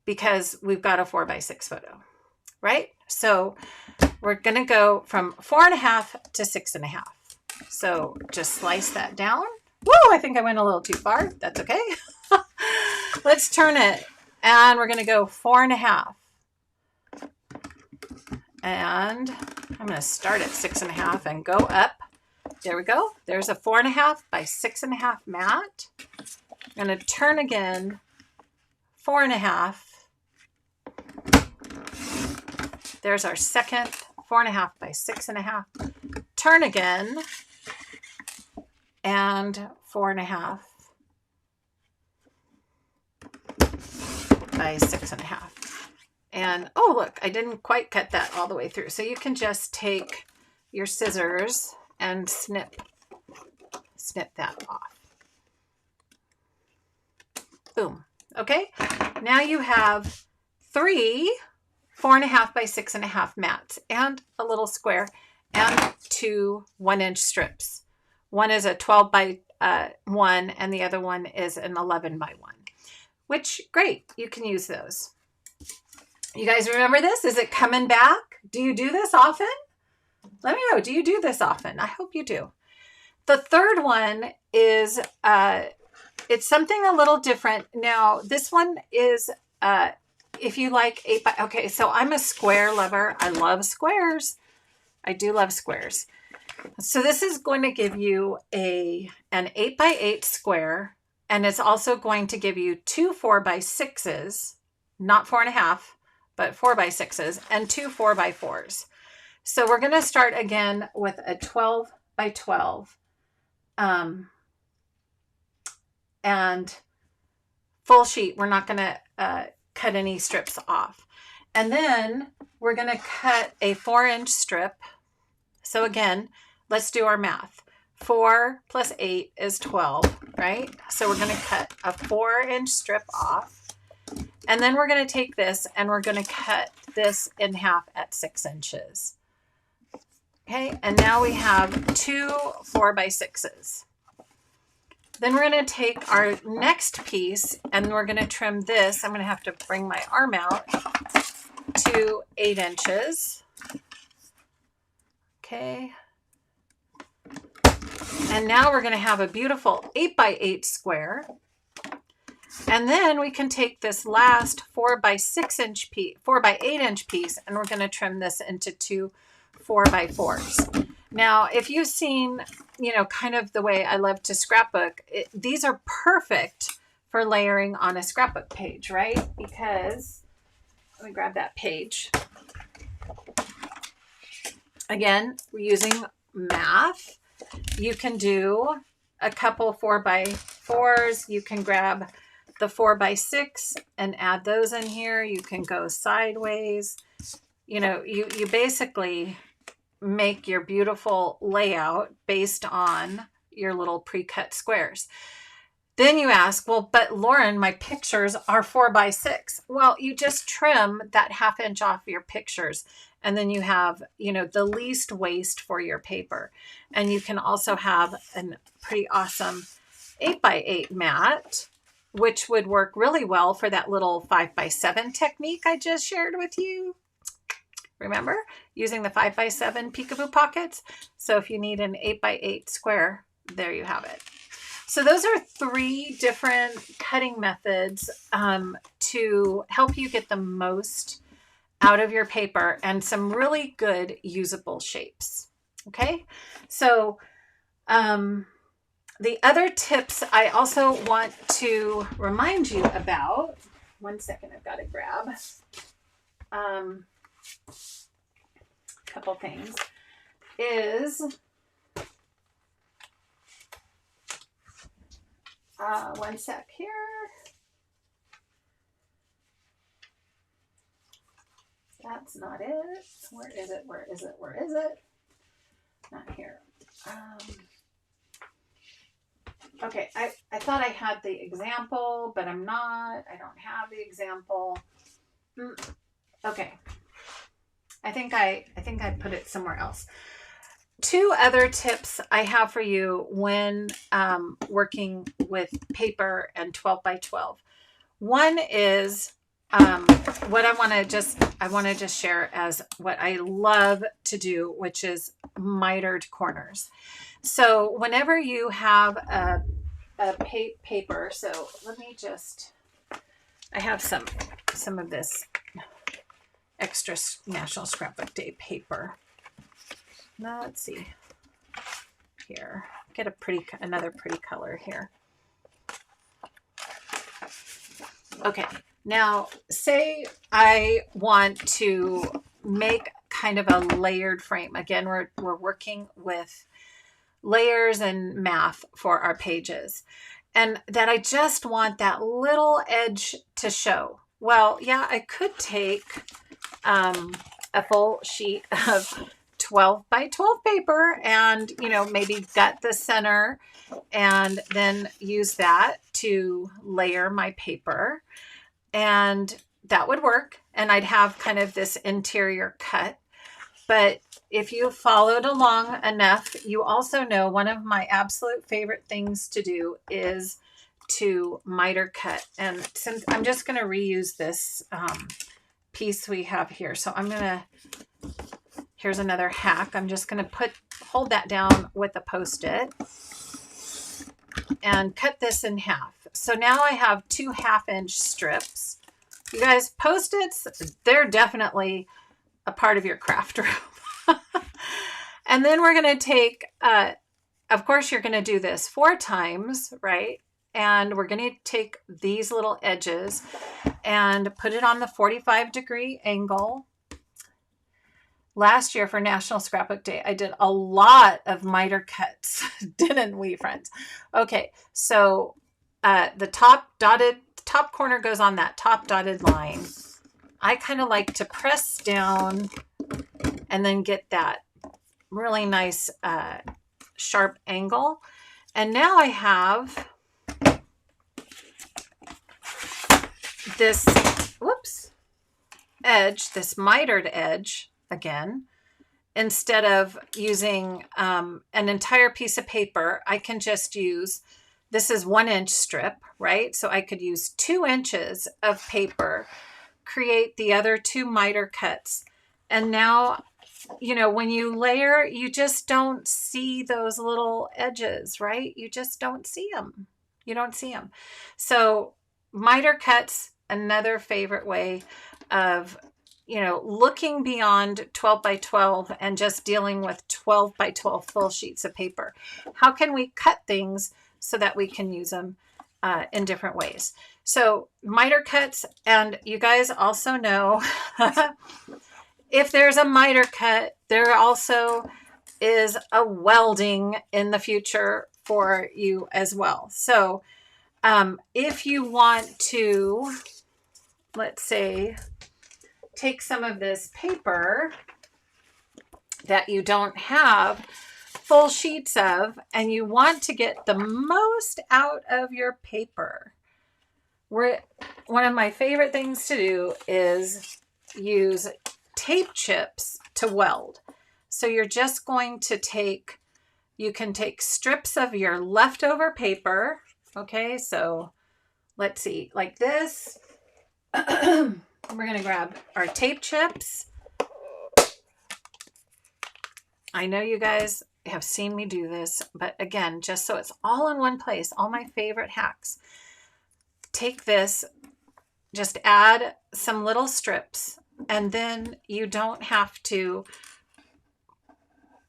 because we've got a 4x6 photo, right? So we're going to go from 4.5 to 6.5. So just slice that down. Whoa, I think I went a little too far. That's okay. Let's turn it. And we're going to go 4.5. And I'm going to start at 6.5 and go up. There we go. There's a 4.5 by 6.5 mat. I'm going to turn again, 4.5. There's our second 4.5 by 6.5. Turn again, and 4.5 by 6.5. And oh, look, I didn't quite cut that all the way through. So you can just take your scissors and snip that off. Boom. Okay. Now you have 3 4.5 by 6.5 mats and a little square and 2 1 inch strips. One is a 12 by 1 and the other one is an 11 by 1, which great. You can use those. You guys remember this? Is it coming back? Do you do this often? Let me know. Do you do this often? I hope you do. The third one is, it's something a little different. Now, this one is, if you like 8 by, okay, so I'm a square lover. I love squares. I do love squares. So this is going to give you an 8 by 8 square, and it's also going to give you 2 4x6s, not 4.5, but 4x6s, and 2 4x4s. So we're going to start again with a 12 by 12 and full sheet. We're not going to cut any strips off. And then we're going to cut a 4 inch strip. So again, let's do our math. 4 plus 8 is 12, right? So we're going to cut a 4 inch strip off. And then we're going to take this and we're going to cut this in half at 6 inches. Okay, and now we have 2 4x6s. Then we're going to take our next piece and we're going to trim this. I'm going to have to bring my arm out to 8 inches. Okay. And now we're going to have a beautiful 8 by 8 square. And then we can take this last 4 by 8 inch piece, and we're going to trim this into 2 4x4s. Now, if you've seen, kind of the way I love to scrapbook, these are perfect for layering on a scrapbook page, right? Because, let me grab that page. Again, we're using math. You can do a couple 4x4s. You can grab the 4x6 and add those in here. You can go sideways. You basically make your beautiful layout based on your little pre-cut squares. Then you ask, well, but Lauren, my pictures are 4x6. Well, you just trim that ½ inch off your pictures, and then you have, the least waste for your paper. And you can also have a pretty awesome 8 by 8 mat, which would work really well for that little 5x7 technique I just shared with you. Remember, using the 5x7 Peekaboo Pockets? So if you need an 8 by 8 square, there you have it. So those are 3 different cutting methods to help you get the most out of your paper and some really good usable shapes. Okay, so the other tips I also want to remind you about. One second, I've got to grab a couple things. Is one sec here. That's not it. Where is it? Where is it? Where is it? Not here. Okay, I thought I had the example, but I'm not. I don't have the example. Okay. I think I put it somewhere else. Two other tips I have for you when working with paper and 12 by 12. One is what I want to just share as what I love to do, which is mitered corners. So whenever you have a paper, so let me just, I have some of this extra National Scrapbook Day paper. Let's see here. Get another pretty color here. Okay, now say I want to make kind of a layered frame. Again, we're working with layers and math for our pages, and that I just want that little edge to show. Well, yeah, I could take a full sheet of 12 by 12 paper and, maybe gut the center and then use that to layer my paper. And that would work. And I'd have kind of this interior cut. But if you followed along enough, you also know one of my absolute favorite things to do is to miter cut. And since I'm just going to reuse this piece we have here. So here's another hack. I'm just going to hold that down with a Post-it and cut this in half. So now I have 2 1/2-inch strips. You guys, Post-its, they're definitely a part of your craft room. And then we're going to take, of course, you're going to do this 4 times, right? And we're going to take these little edges and put it on the 45-degree angle. Last year for National Scrapbook Day, I did a lot of miter cuts, didn't we, friends? Okay, so the top corner goes on that top dotted line. I kind of like to press down and then get that really nice sharp angle. And now I have this edge, this mitered edge again. Instead of using an entire piece of paper, I can just use, this is 1-inch strip, right? So I could use 2 inches of paper, create the other 2 miter cuts. And now, when you layer, you just don't see those little edges, right? You just don't see them. You don't see them. So miter cuts, another favorite way of looking beyond 12 by 12 and just dealing with 12 by 12 full sheets of paper. How can we cut things so that we can use them in different ways? So miter cuts, and you guys also know if there's a miter cut, there also is a welding in the future for you as well. So if you want to, let's say, take some of this paper that you don't have full sheets of, and you want to get the most out of your paper. One of my favorite things to do is use tape chips to weld. So you're just going to you can take strips of your leftover paper. Okay, so let's see, like this. We're going to grab our tape chips. I know you guys have seen me do this, but again, just so it's all in one place, all my favorite hacks. Take this, just add some little strips, and then you don't have to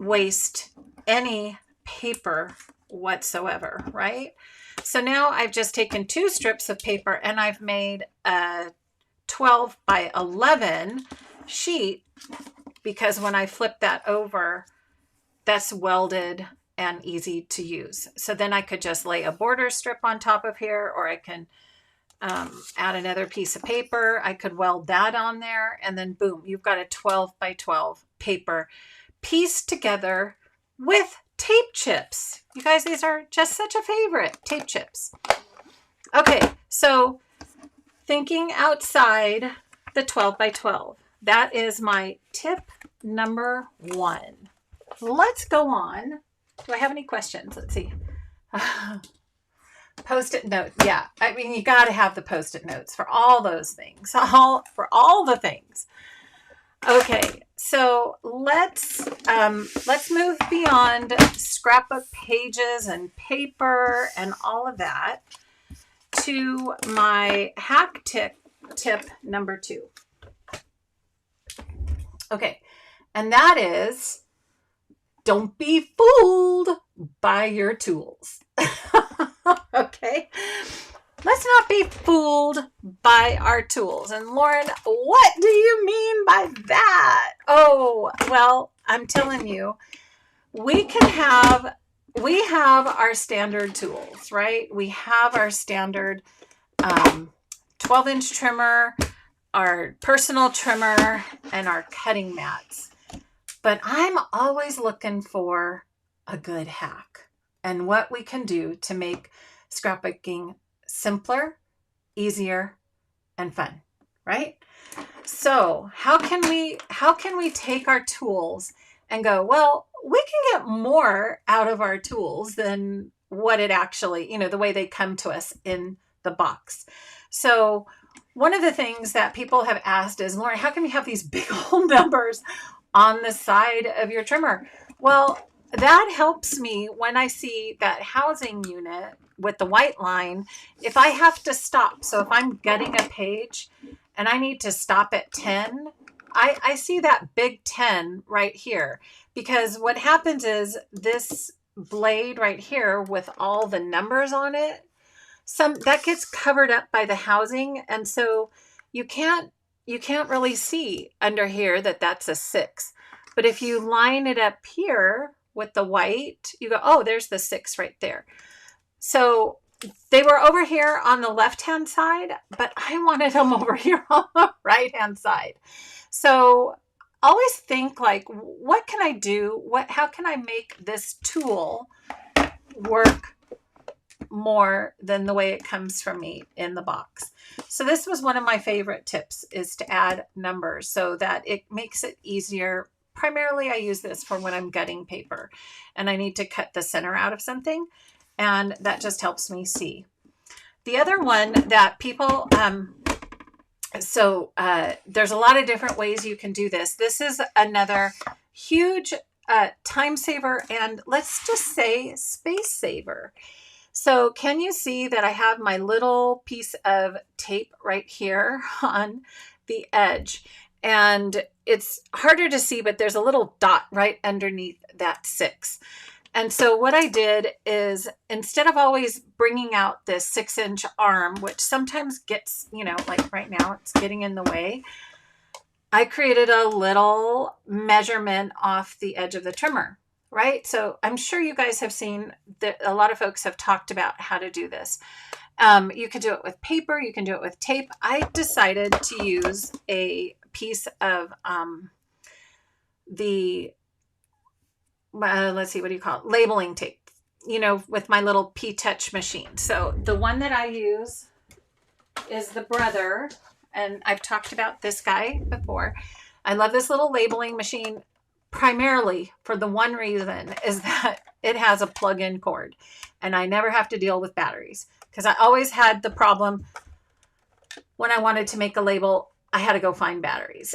waste any paper whatsoever, right? So now I've just taken 2 strips of paper and I've made a 12 by 11 sheet, because when I flip that over, that's welded and easy to use. So then I could just lay a border strip on top of here, or I can add another piece of paper. I could weld that on there, and then boom, you've got a 12 by 12 paper pieced together with tape chips. You guys, these are just such a favorite, tape chips. Okay, so thinking outside the 12 by 12. That is my tip number 1. Let's go on. Do I have any questions? Let's see. Post-it notes. Yeah, I mean, you got to have the Post-it notes for all those things, for all the things. Okay, so let's move beyond scrapbook pages and paper and all of that to my hack tip number 2. Okay, and that is, don't be fooled by your tools. Okay, let's not be fooled by our tools. And Lauren, what do you mean by that? Oh, well, I'm telling you, we have our standard tools, right? We have our standard 12-inch trimmer, our personal trimmer, and our cutting mats. But I'm always looking for a good hack and what we can do to make scrapbooking simpler, easier, and fun, right? So how can we take our tools and go, well, we can get more out of our tools than what it actually, the way they come to us in the box. So one of the things that people have asked is, Lauren, how can we have these big old numbers on the side of your trimmer? Well, that helps me when I see that housing unit with the white line, if I have to stop. So if I'm gutting a page and I need to stop at 10, I see that big 10 right here, because what happens is this blade right here with all the numbers on it, that gets covered up by the housing. And so you can't really see under here that that's a 6. But if you line it up here with the white, you go, oh, there's the 6 right there. So they were over here on the left-hand side, but I wanted them over here on the right-hand side. So always think like, what can I do? How can I make this tool work more than the way it comes from me in the box? So this was one of my favorite tips, is to add numbers so that it makes it easier. Primarily, I use this for when I'm gutting paper and I need to cut the center out of something, and that just helps me see. The other one that people, there's a lot of different ways you can do this. This is another huge time saver, and let's just say space saver. So can you see that I have my little piece of tape right here on the edge? And it's harder to see, but there's a little dot right underneath that 6. And so what I did is, instead of always bringing out this 6-inch arm, which sometimes gets, like right now it's getting in the way, I created a little measurement off the edge of the trimmer, right? So I'm sure you guys have seen that a lot of folks have talked about how to do this. You can do it with paper, you can do it with tape. I decided to use a piece of let's see, what do you call it? Labeling tape, with my little P-Touch machine. So the one that I use is the Brother, and I've talked about this guy before. I love this little labeling machine primarily for the one reason is that it has a plug-in cord and I never have to deal with batteries, because I always had the problem when I wanted to make a label, I had to go find batteries.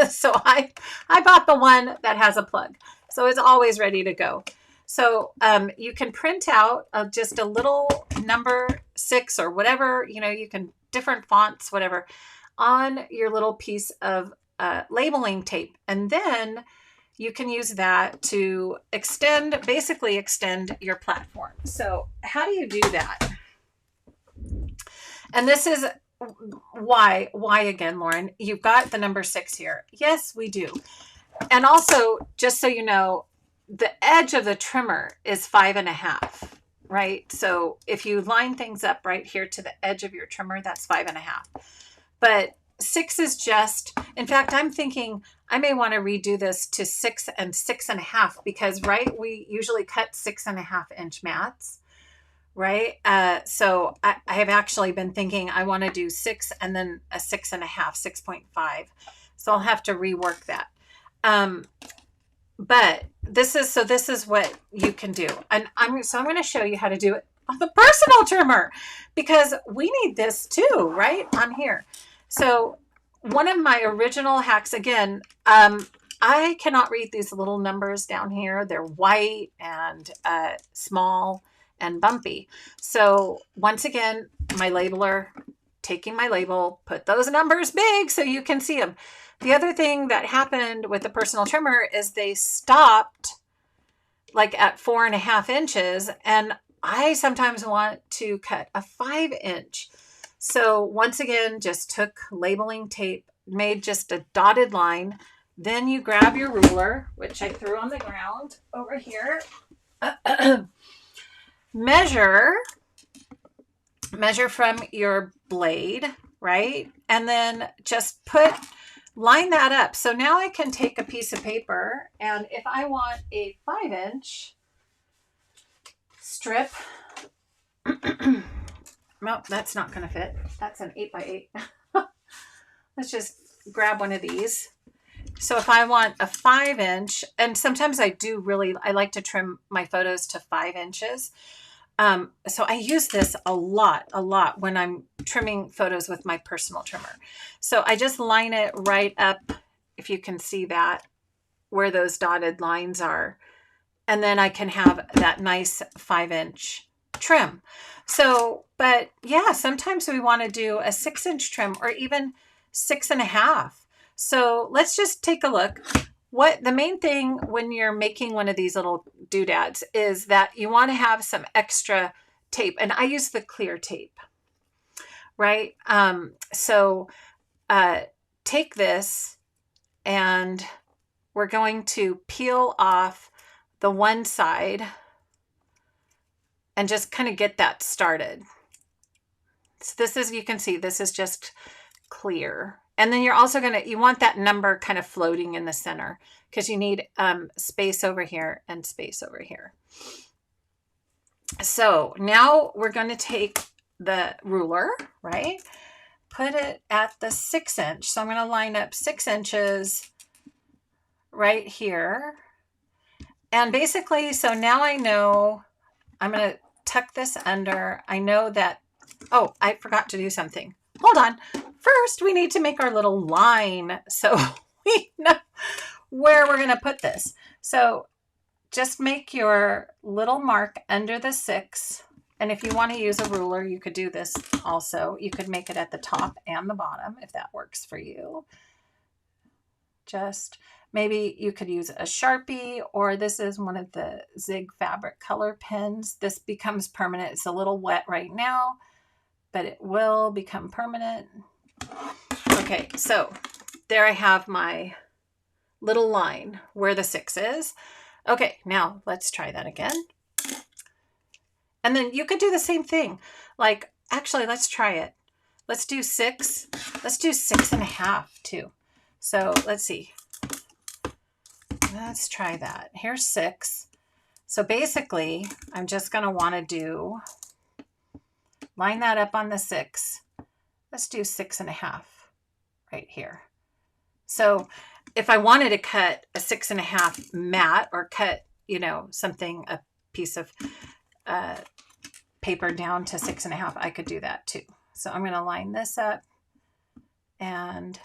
So I bought the one that has a plug. So it's always ready to go. So you can print out just a little number 6 or whatever, you can, different fonts, whatever, on your little piece of labeling tape. And then you can use that to basically extend your platform. So how do you do that? And this is why again, Lauren, you've got the number 6 here. Yes, we do. And also, just so you know, the edge of the trimmer is 5.5, right? So if you line things up right here to the edge of your trimmer, that's 5.5. But 6 is just, in fact, I'm thinking I may want to redo this to 6 and 6.5 because, right, we usually cut 6.5-inch mats, right? So I have actually been thinking I want to do 6 and then a 6.5, 6.5. So I'll have to rework that. But this is what you can do. And I'm going to show you how to do it on the personal trimmer because we need this too, right? On here. So one of my original hacks, again, I cannot read these little numbers down here. They're white and small and bumpy. So once again, my labeler, taking my label, put those numbers big so you can see them. The other thing that happened with the personal trimmer is they stopped like at 4.5 inches, and I sometimes want to cut a 5-inch. So once again, just took labeling tape, made just a dotted line. Then you grab your ruler, which I threw on the ground over here. Measure from your blade, right? And then just line that up. So now I can take a piece of paper, and if I want a 5-inch strip, no, that's not going to fit. That's an 8x8. Let's just grab one of these. So if I want a 5-inch, and sometimes I like to trim my photos to 5 inches. So I use this a lot when I'm trimming photos with my personal trimmer. So I just line it right up, if you can see that, where those dotted lines are. And then I can have that nice 5-inch trim. So, but yeah, sometimes we want to do a 6-inch trim or even 6.5. So let's just take a look. What the main thing when you're making one of these little doodads is that you want to have some extra tape, and I use the clear tape, right? So take this, and we're going to peel off the one side and just kind of get that started. So this is, you can see, this is just clear. And then you're also you want that number kind of floating in the center because you need space over here and space over here. So now we're going to take the ruler, right? Put it at the 6-inch. So I'm going to line up 6 inches right here. And basically, so now I know I'm going to tuck this under. I know that, oh, I forgot to do something. Hold on. First, we need to make our little line so we know where we're going to put this. So just make your little mark under the 6. And if you want to use a ruler, you could do this also. You could make it at the top and the bottom if that works for you. Just maybe you could use a Sharpie, or this is one of the Zig fabric color pens. This becomes permanent. It's a little wet right now, but it will become permanent. Okay, so there I have my little line where the 6 is. Okay, now let's try that again. And then you could do the same thing. Like, actually, let's try it. Let's do 6. Let's do 6.5 too. So let's see. Let's try that. Here's 6. So basically, I'm just going to want to line that up on the 6. Let's do 6.5 right here. So if I wanted to cut a 6.5 mat, or cut, something, a piece of paper down to 6.5, I could do that too. So I'm going to line this up, and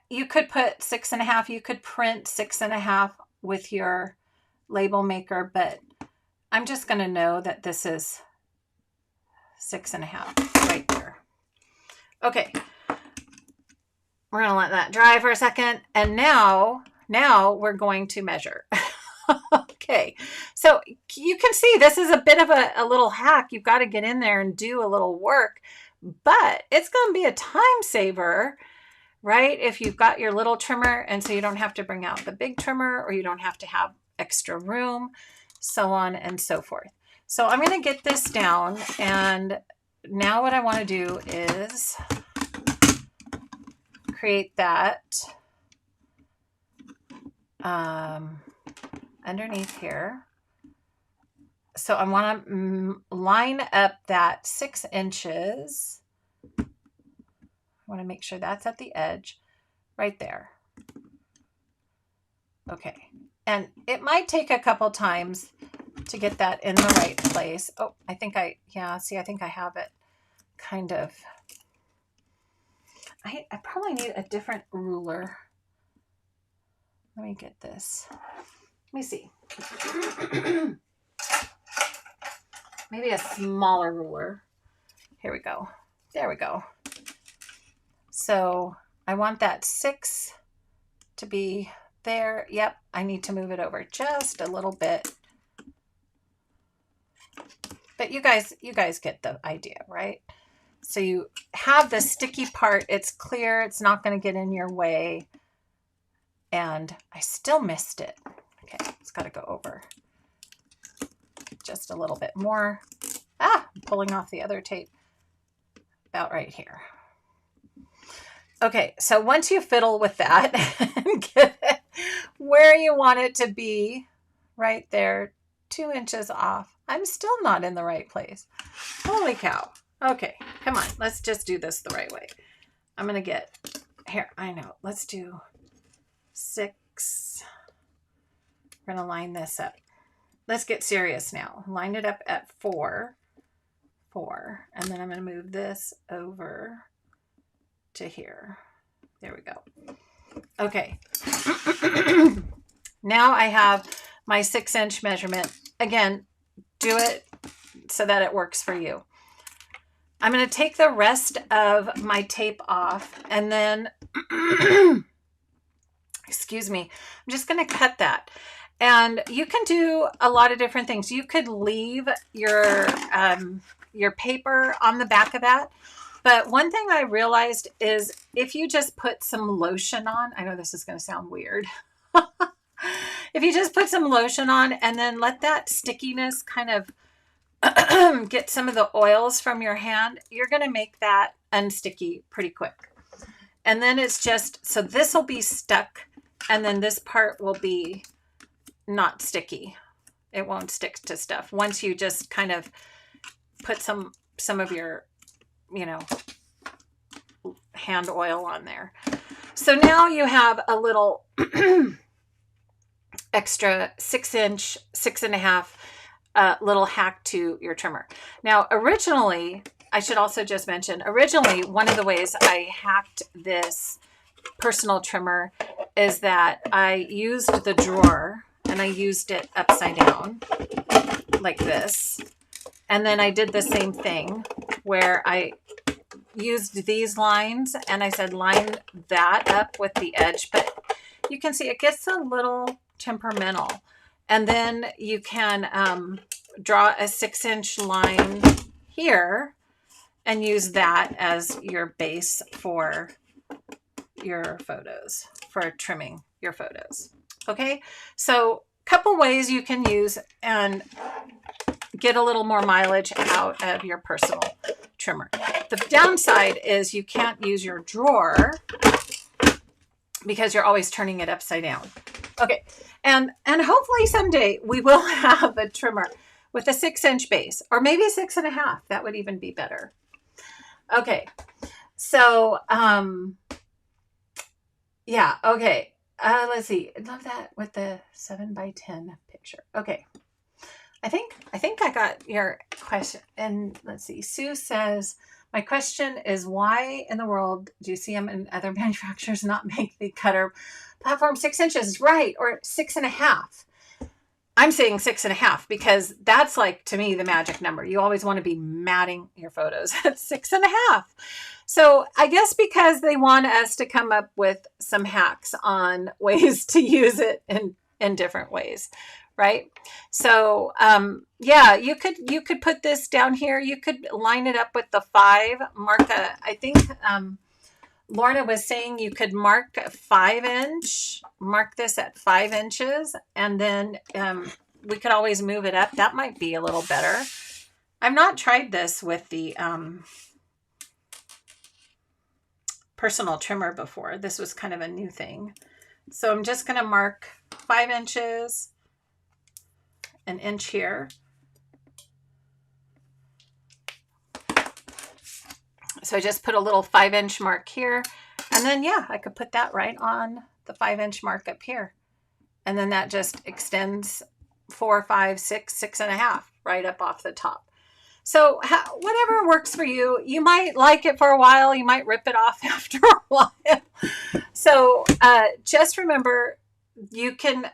you could put 6.5, you could print 6.5 with your label maker, but I'm just going to know that this is 6.5 right there. Okay. We're going to let that dry for a second. And now we're going to measure. Okay. So you can see this is a bit of a little hack. You've got to get in there and do a little work, but it's going to be a time saver, right? If you've got your little trimmer, and so you don't have to bring out the big trimmer, or you don't have to have extra room, so on and so forth. So I'm going to get this down, and now what I want to do is create that underneath here. So I want to line up that 6 inches. I want to make sure that's at the edge right there. Okay. And it might take a couple times to get that in the right place. Oh, I think I have it kind of. I probably need a different ruler. Let me get this. Let me see. Maybe a smaller ruler. Here we go. There we go. So I want that 6 to be there. Yep, I need to move it over just a little bit. But you guys get the idea, right? So you have the sticky part. It's clear. It's not going to get in your way. And I still missed it. Okay, it's got to go over just a little bit more. I'm pulling off the other tape about right here. Okay, so once you fiddle with that and get it where you want it to be, right there, 2 inches off. I'm still not in the right place. Holy cow. Okay, come on. Let's just do this the right way. I'm going to get here. I know. Let's do 6. We're going to line this up. Let's get serious now. Line it up at 4. And then I'm going to move this over to here. There we go. Okay. Now I have my 6-inch measurement. Again, do it so that it works for you. I'm going to take the rest of my tape off, and then, excuse me, I'm just going to cut that. And you can do a lot of different things. You could leave your paper on the back of that. But one thing I realized is if you just put some lotion on, I know this is going to sound weird. If you just put some lotion on and then let that stickiness kind of get some of the oils from your hand, you're going to make that unsticky pretty quick. And then it's just, so this will be stuck, and then this part will be not sticky. It won't stick to stuff once you just kind of put some of your, hand oil on there. So now you have a little extra 6-inch, 6.5 little hack to your trimmer. Now, originally, I should also just mention, one of the ways I hacked this personal trimmer is that I used the drawer and I used it upside down like this. And then I did the same thing where I used these lines and I said, line that up with the edge, but you can see it gets a little temperamental. And then you can draw a 6-inch line here and use that as your base for your photos, for trimming your photos. Okay, so a couple ways you can use and get a little more mileage out of your personal trimmer. The downside is you can't use your drawer because you're always turning it upside down. Okay, and hopefully someday we will have a trimmer with a 6-inch base, or maybe 6.5. That would even be better. Okay, so yeah, okay. Let's see. I love that with the 7x10 picture. Okay. I think I got your question. And let's see. Sue says, my question is, why in the world do CM and other manufacturers not make the cutter platform 6 inches? Right. Or 6.5. I'm saying 6.5 because that's like, to me, the magic number. You always want to be matting your photos at 6.5. So I guess because they want us to come up with some hacks on ways to use it in different ways, right? So yeah, you could put this down here. You could line it up with the 5. Mark a, I think Lorna was saying you could mark a 5-inch. Mark this at 5 inches, and then we could always move it up. That might be a little better. I've not tried this with the personal trimmer before. This was kind of a new thing. So I'm just going to mark 5 inches, an inch here. So I just put a little 5-inch mark here. And then, yeah, I could put that right on the 5-inch mark up here. And then that just extends 4, 5, 6, 6.5 right up off the top. So whatever works for you. You might like it for a while. You might rip it off after a while. So just remember, you can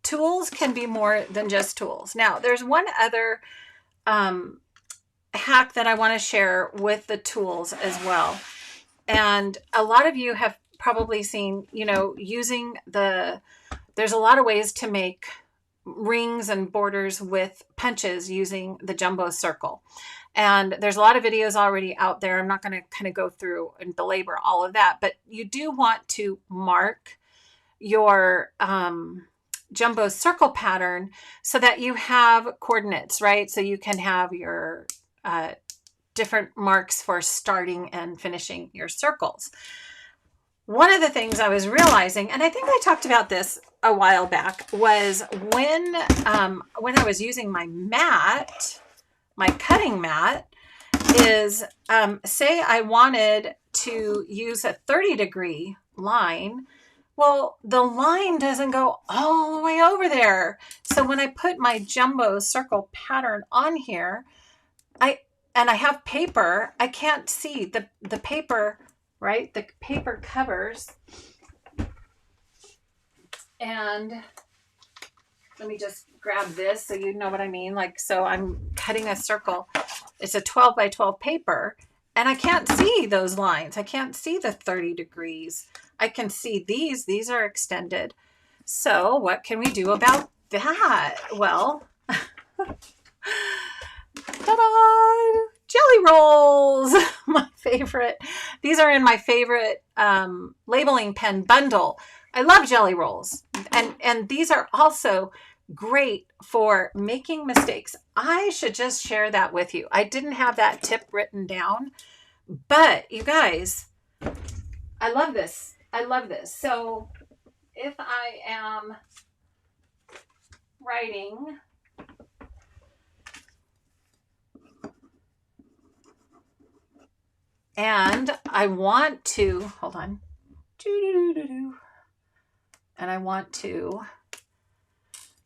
tools can be more than just tools. Now, there's one other hack that I want to share with the tools as well. And a lot of you have probably seen, using there's a lot of ways to make rings and borders with punches using the jumbo circle. And there's a lot of videos already out there. I'm not going to kind of go through and belabor all of that, but you do want to mark your jumbo circle pattern so that you have coordinates, right? So you can have your different marks for starting and finishing your circles. One of the things I was realizing, and I think I talked about this a while back, was when I was using my mat, my cutting mat, is say I wanted to use a 30-degree line. Well, the line doesn't go all the way over there. So when I put my jumbo circle pattern on here, and I have paper, I can't see the paper, right? The paper covers. And let me just grab this so you know what I mean. So I'm cutting a circle. It's a 12 by 12 paper, and I can't see those lines. I can't see the 30 degrees. I can see these. These are extended. So what can we do about that? Well, ta-da! Jelly rolls, my favorite. These are in my favorite labeling pen bundle. I love jelly rolls. And these are also great for making mistakes. I should just share that with you. I didn't have that tip written down, but you guys, I love this. I love this. So if I am writing and I want to, hold on. And I want to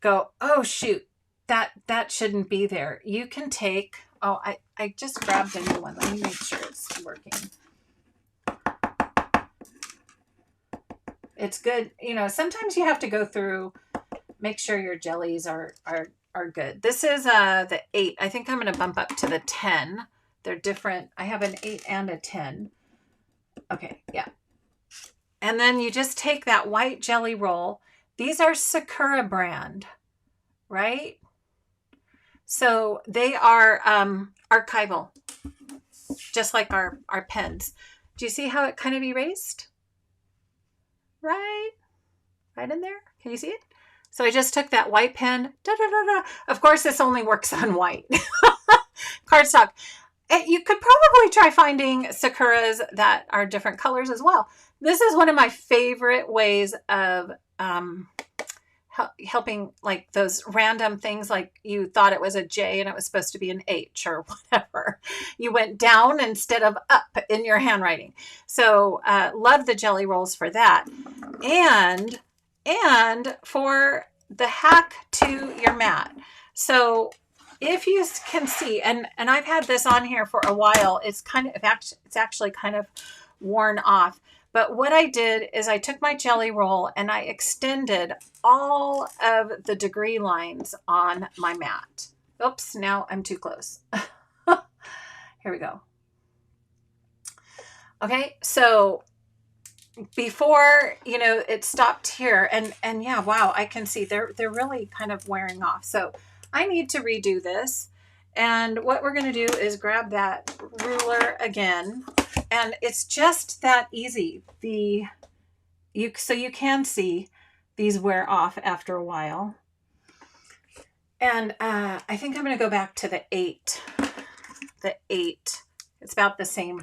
go, oh shoot, that shouldn't be there. You can take, I just grabbed a new one. Let me make sure it's working. It's good. Sometimes you have to go through, make sure your jellies are good. This is the 8. I think I'm going to bump up to the 10. They're different. I have an 8 and a 10. Okay, yeah. And then you just take that white jelly roll. These are Sakura brand, right? So they are archival, just like our pens. Do you see how it kind of erased? Right in there. Can you see it? So I just took that white pen. Of course, this only works on white cardstock. You could probably try finding Sakuras that are different colors as well. This is one of my favorite ways of helping, like those random things, like you thought it was a J and it was supposed to be an H or whatever. You went down instead of up in your handwriting. So love the jelly rolls for that. And for the hack to your mat. So if you can see, and I've had this on here for a while, it's actually kind of worn off. But what I did is I took my jelly roll and I extended all of the degree lines on my mat. Oops, now I'm too close. Here we go. Okay, so before, you know, it stopped here, and yeah, wow, I can see they're really kind of wearing off. So I need to redo this. And what we're going to do is grab that ruler again, and it's just that easy. So you can see these wear off after a while. And I think I'm going to go back to the 8. The 8. It's about the same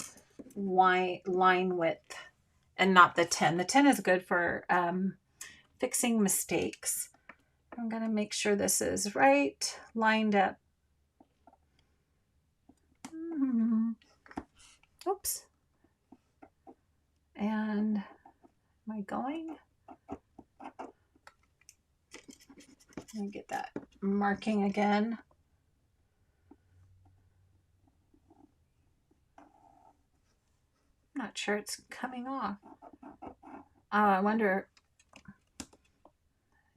line width and not the 10. The 10 is good for fixing mistakes. I'm going to make sure this is right, lined up. Oops. And am I going? Let me get that marking again. I'm not sure it's coming off. Oh, I wonder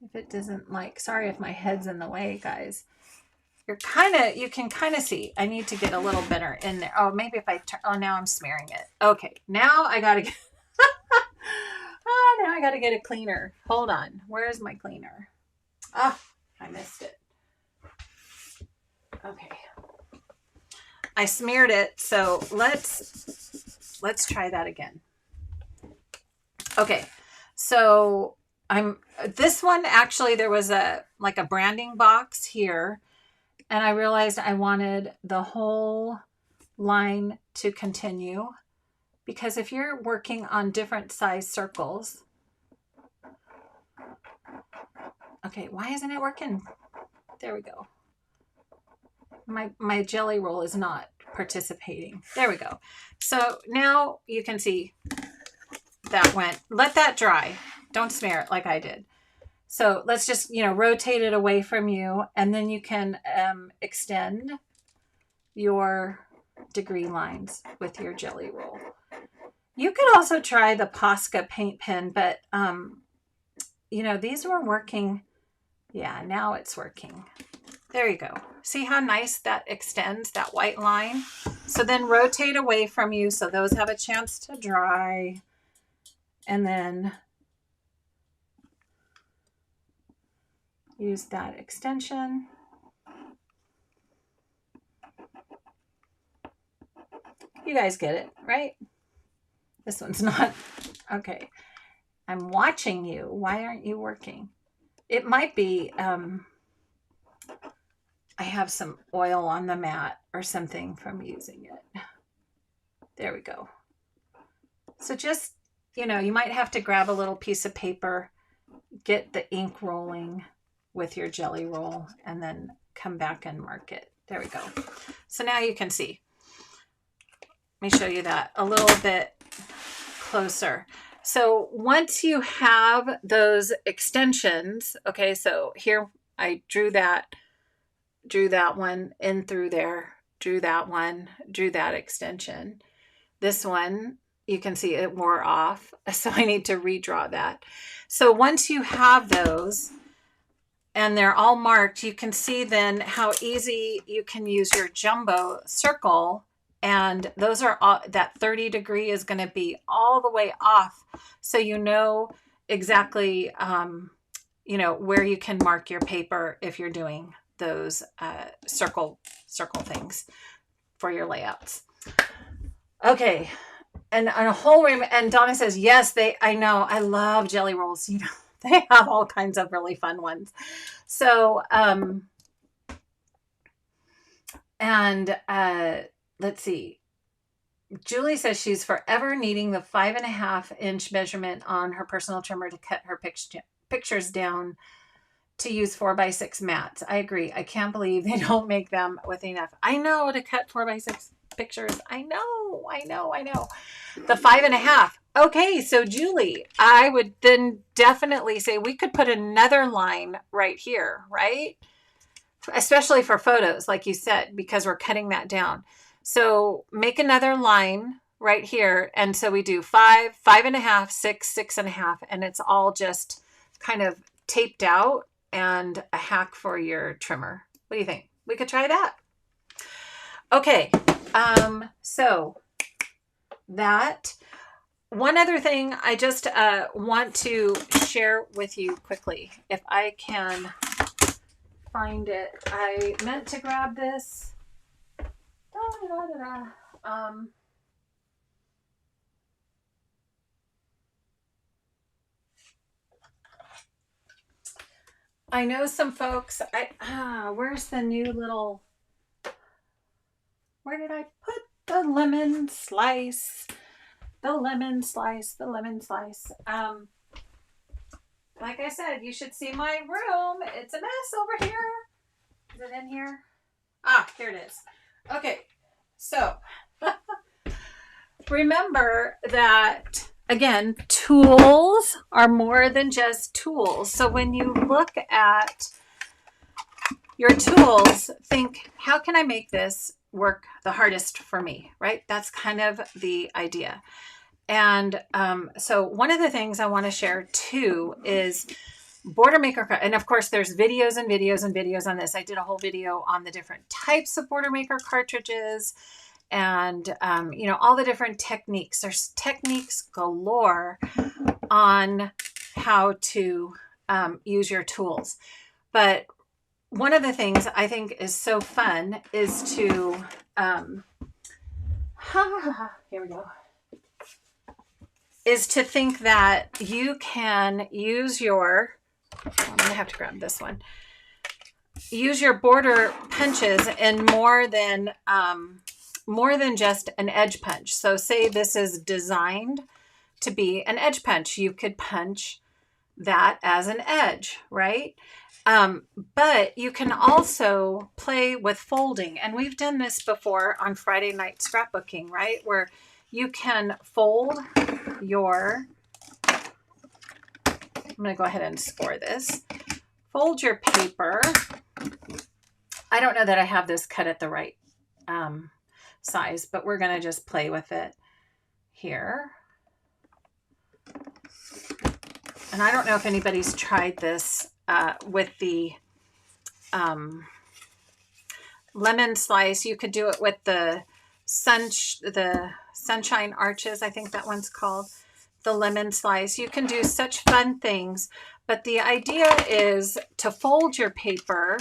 if it doesn't like, sorry if my head's in the way, guys. You can kind of see. I need to get a little better in there. Oh, maybe if I turn, oh, now I'm smearing it. Okay, now I got to get, oh, now I got to get a cleaner. Hold on. Where's my cleaner? Oh, I missed it. Okay. I smeared it, so let's try that again. Okay, so this one actually, there was like a branding box here, and I realized I wanted the whole line to continue, because if you're working on different size circles, okay, why isn't it working? There we go. My jelly roll is not participating. There we go. So now you can see that went. Let that dry. Don't smear it like I did. So let's just, you know, rotate it away from you, and then you can extend your degree lines with your jelly roll. You could also try the Posca paint pen, but you know, these were working. Yeah, now it's working. There you go. See how nice that extends, that white line? So then rotate away from you so those have a chance to dry. And then use that extension. You guys get it, right? This one's not. Okay. I'm watching you. Why aren't you working? It might be I have some oil on the mat or something from using it. There we go. So just, you know, you might have to grab a little piece of paper, get the ink rolling with your jelly roll, and then come back and mark it. There we go. So now you can see. Let me show you that a little bit closer. So once you have those extensions, okay, so here I drew that one in through there, drew that one, drew that extension. This one, you can see it wore off, so I need to redraw that. So once you have those and they're all marked, you can see then how easy you can use your jumbo circle, and those are all, that 30 degree is going to be all the way off, so you know exactly you know, where you can mark your paper if you're doing those circle things for your layouts. Okay, and a whole room. And Donna says, yes, I know, I love jelly rolls. You know, they have all kinds of really fun ones. So, let's see. Julie says she's forever needing the 5.5-inch measurement on her personal trimmer to cut her pictures down to use 4x6 mats. I agree. I can't believe they don't make them with enough. I know, to cut 4x6 pictures. I know. The 5.5. Okay, so Julie, I would then definitely say we could put another line right here, right? Especially for photos, like you said, because we're cutting that down. So make another line right here. And so we do 5, 5.5, 6, 6.5, and it's all just kind of taped out, and a hack for your trimmer. What do you think? We could try that. Okay. So that. One other thing I just want to share with you quickly, if I can find it. I meant to grab this. I know some folks. Where's the new little? Where did I put the lemon slice? The lemon slice. The lemon slice. Like I said, you should see my room. It's a mess over here. Is it in here? Ah, here it is. Okay, so remember that, again, tools are more than just tools. So when you look at your tools, think, how can I make this work the hardest for me, right? That's kind of the idea. And so one of the things I want to share too is border maker. And of course, there's videos and videos and videos on this. I did a whole video on the different types of border maker cartridges and, all the different techniques. There's techniques galore on how to use your tools. But one of the things I think is so fun is to, here we go, is to think that you can use your, I'm going to have to grab this one, use your border punches in more than just an edge punch. So say this is designed to be an edge punch. You could punch that as an edge, right? But you can also play with folding. And we've done this before on Friday night scrapbooking, right? Where you can fold your, I'm going to go ahead and score this. Fold your paper. I don't know that I have this cut at the right size, but we're going to just play with it here. And I don't know if anybody's tried this with the lemon slice. You could do it with the sunshine arches. I think that one's called the lemon slice. You can do such fun things, but the idea is to fold your paper.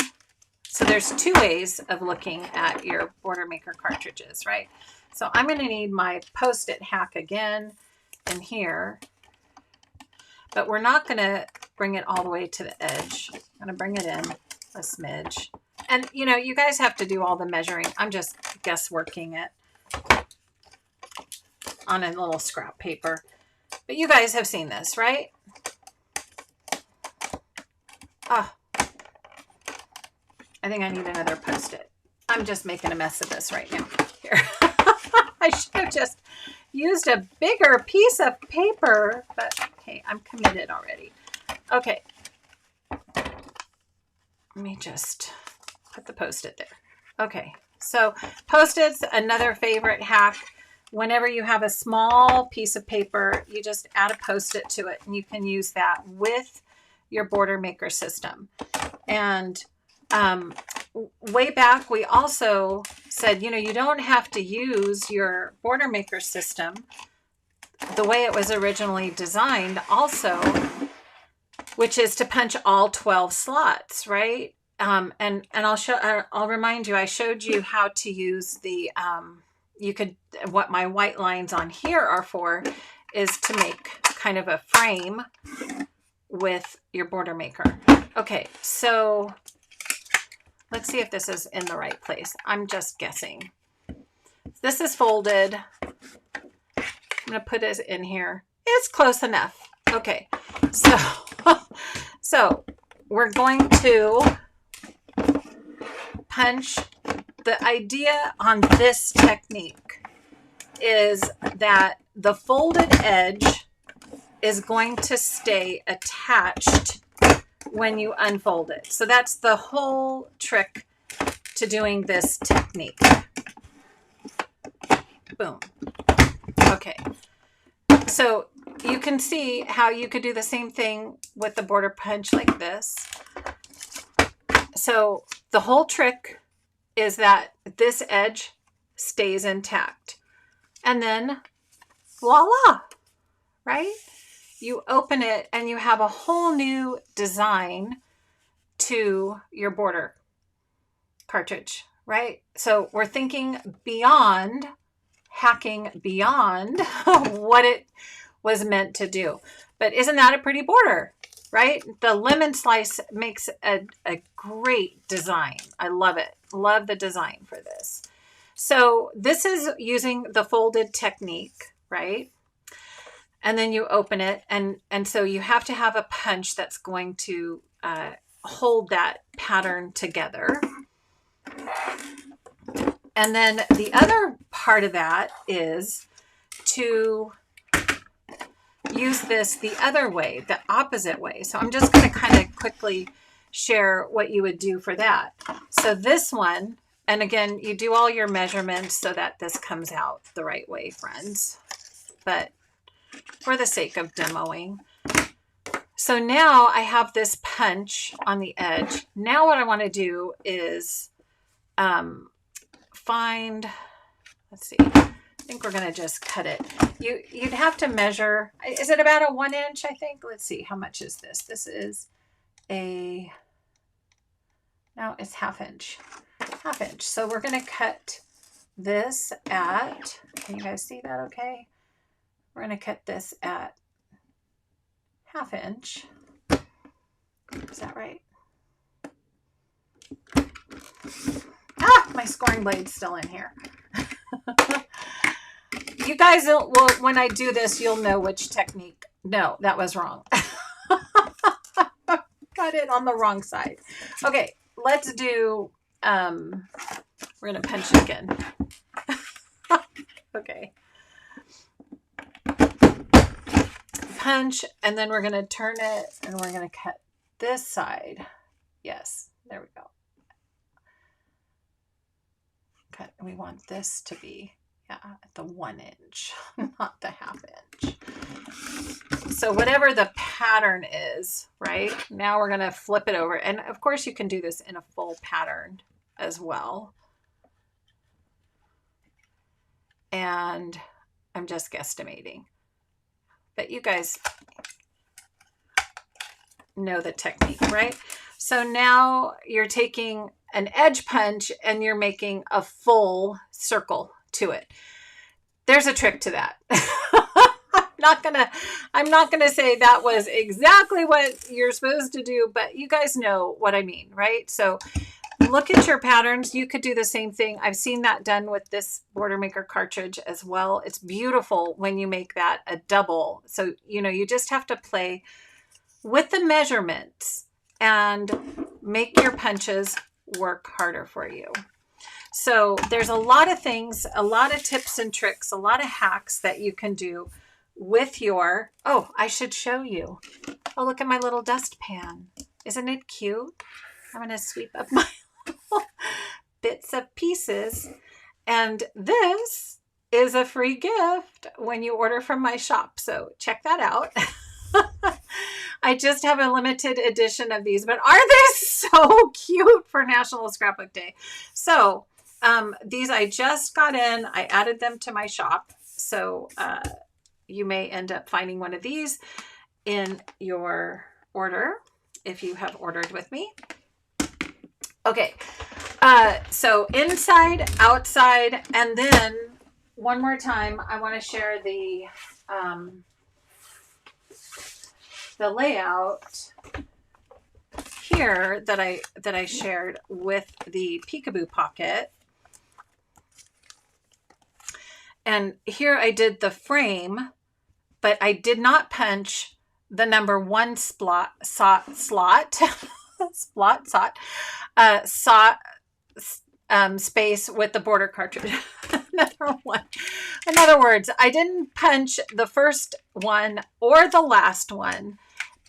So there's two ways of looking at your border maker cartridges, right? So I'm going to need my Post-it hack again in here, but we're not going to bring it all the way to the edge. I'm going to bring it in a smidge. And, you guys have to do all the measuring. I'm just guessworking it on a little scrap paper. But you guys have seen this, right? Ah, I think I need another Post-it. I'm just making a mess of this right now. Here. I should have just used a bigger piece of paper, but hey, I'm committed already. Okay. Let me just put the Post-it there. Okay. So Post-its, another favorite hack. Whenever you have a small piece of paper, you just add a Post-it to it, and you can use that with your border maker system. And way back, we also said, you don't have to use your border maker system the way it was originally designed also, which is to punch all 12 slots, right? And I'll remind you, I showed you how to use the, what my white lines on here are for is to make kind of a frame with your border maker. Okay, so let's see if this is in the right place. I'm just guessing. This is folded. I'm going to put it in here. It's close enough. Okay, so we're going to punch. The idea on this technique is that the folded edge is going to stay attached when you unfold it. So that's the whole trick to doing this technique. Boom. Okay. So you can see how you could do the same thing with the border punch like this. So the whole trick is that this edge stays intact. And then voila, right? You open it and you have a whole new design to your border cartridge, right? So we're thinking beyond, hacking beyond what it was meant to do. But isn't that a pretty border, right? The lemon slice makes a great design. I love it. Love the design for this. So this is using the folded technique, right? And then you open it, and so you have to have a punch that's going to hold that pattern together. And then the other part of that is to use this the other way, the opposite way. So I'm just going to kind of quickly share what you would do for that. So this one, and again, you do all your measurements so that this comes out the right way, friends. But for the sake of demoing. So now I have this punch on the edge. Now what I want to do is find, let's see, I think we're going to just cut it. You'd have to measure, is it about a 1 inch, I think? Let's see, how much is this? This is no, it's ½ inch. ½ inch. So we're going to cut this at, can you guys see that okay? We're going to cut this at ½ inch. Is that right? Ah, my scoring blade's still in here. You guys, well, when I do this, you'll know which technique. No, that was wrong. Got it on the wrong side. Okay, let's do, we're going to punch it again. Okay. Punch, and then we're going to turn it, and we're going to cut this side. Yes, there we go. Cut. We want this to be, yeah, at the 1 inch, not the ½ inch. So whatever the pattern is, right? Now we're going to flip it over, and of course you can do this in a full pattern as well. And I'm just guesstimating. But you guys know the technique, right? So now you're taking an edge punch and you're making a full circle to it. There's a trick to that. I'm not gonna say that was exactly what you're supposed to do, but you guys know what I mean, right? So look at your patterns. You could do the same thing. I've seen that done with this Border Maker cartridge as well. It's beautiful when you make that a double. So, you know, you just have to play with the measurements and make your punches work harder for you. So there's a lot of things, a lot of tips and tricks, a lot of hacks that you can do with your, oh, I should show you. Oh, look at my little dustpan. Isn't it cute? I'm going to sweep up my bits of pieces, and this is a free gift when you order from my shop, so check that out. I just have a limited edition of these, but are they so cute for National Scrapbook Day? So these I just got in. I added them to my shop, so you may end up finding one of these in your order if you have ordered with me. Okay, so inside, outside, and then one more time, I want to share the layout here that I shared with the Peekaboo Pocket. And here I did the frame, but I did not punch the number 1 slot. Space with the border cartridge. In other words, I didn't punch the first one or the last one,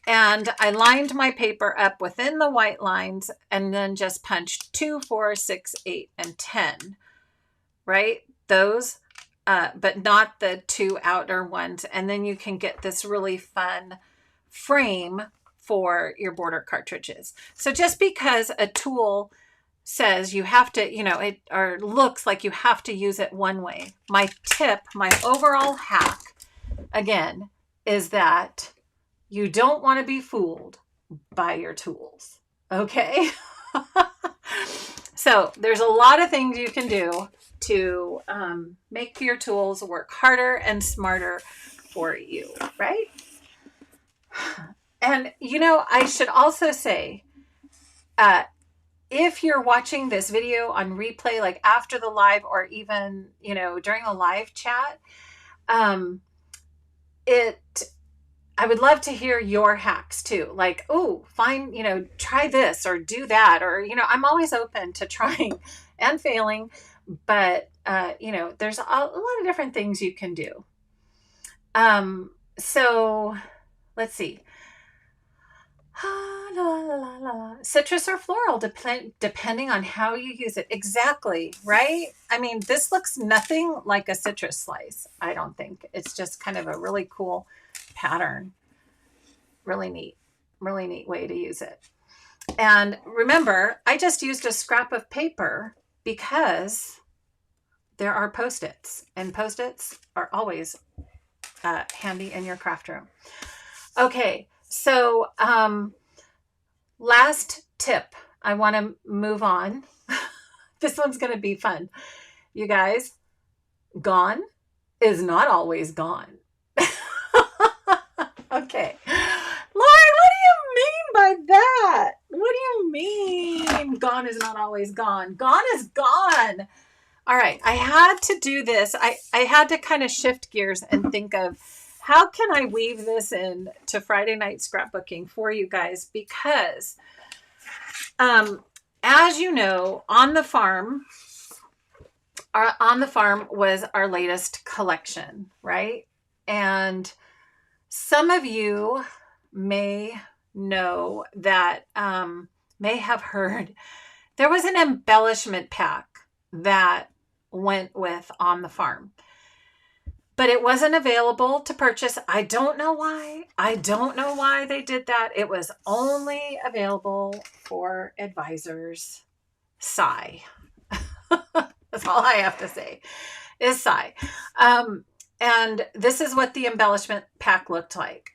and I lined my paper up within the white lines and then just punched 2, 4, 6, 8, and 10, right? Those, but not the 2 outer ones. And then you can get this really fun frame for your border cartridges. So just because a tool says you have to, you know, it or looks like you have to use it one way, my tip, my overall hack again, is that you don't want to be fooled by your tools. Okay? So there's a lot of things you can do to make your tools work harder and smarter for you, right? And, I should also say, if you're watching this video on replay, like after the live or even, during a live chat, I would love to hear your hacks too. Like, try this or do that. Or, I'm always open to trying and failing, but, there's a lot of different things you can do. So let's see. Citrus or floral, depending on how you use it. Exactly, right? I mean, this looks nothing like a citrus slice, I don't think. It's just kind of a really cool pattern. Really neat way to use it. And remember, I just used a scrap of paper because there are Post-its, and Post-its are always handy in your craft room. Okay, so last tip, I want to move on. This one's going to be fun. You guys, gone is not always gone. Okay. Lauren, what do you mean by that? What do you mean gone is not always gone? Gone is gone. All right. I had to do this. I had to kind of shift gears and think of how can I weave this in to Friday night scrapbooking for you guys? Because as you know, On the Farm was our latest collection, right? And some of you may know that, may have heard there was an embellishment pack that went with On the Farm, but it wasn't available to purchase. I don't know why. I don't know why they did that. It was only available for advisors. Sigh. That's all I have to say is sigh. And this is what the embellishment pack looked like.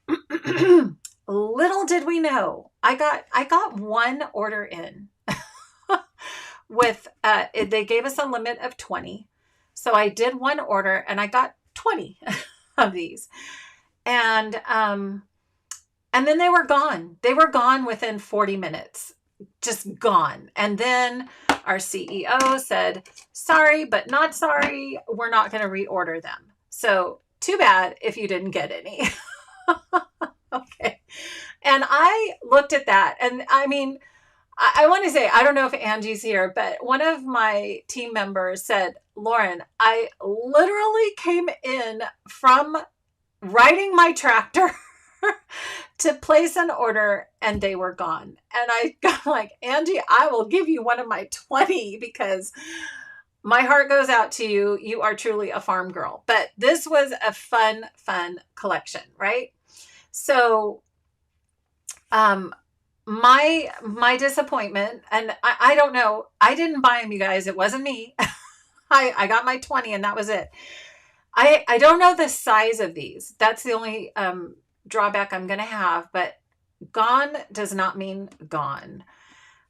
Little did we know, I got one order in with, they gave us a limit of 20. So I did one order and I got 20 of these. And then they were gone. They were gone within 40 minutes, just gone. And then our CEO said, sorry, but not sorry. We're not going to reorder them. So too bad if you didn't get any. Okay. And I looked at that, and I mean, I want to say, I don't know if Angie's here, but one of my team members said, Lauren, I literally came in from riding my tractor to place an order and they were gone. And I got like, Angie, I will give you one of my 20 because my heart goes out to you. You are truly a farm girl. But this was a fun collection, right? So, my disappointment, and I don't know, I didn't buy them, you guys. It wasn't me. I got my 20 and that was it. I don't know the size of these. That's the only drawback I'm going to have, but gone does not mean gone.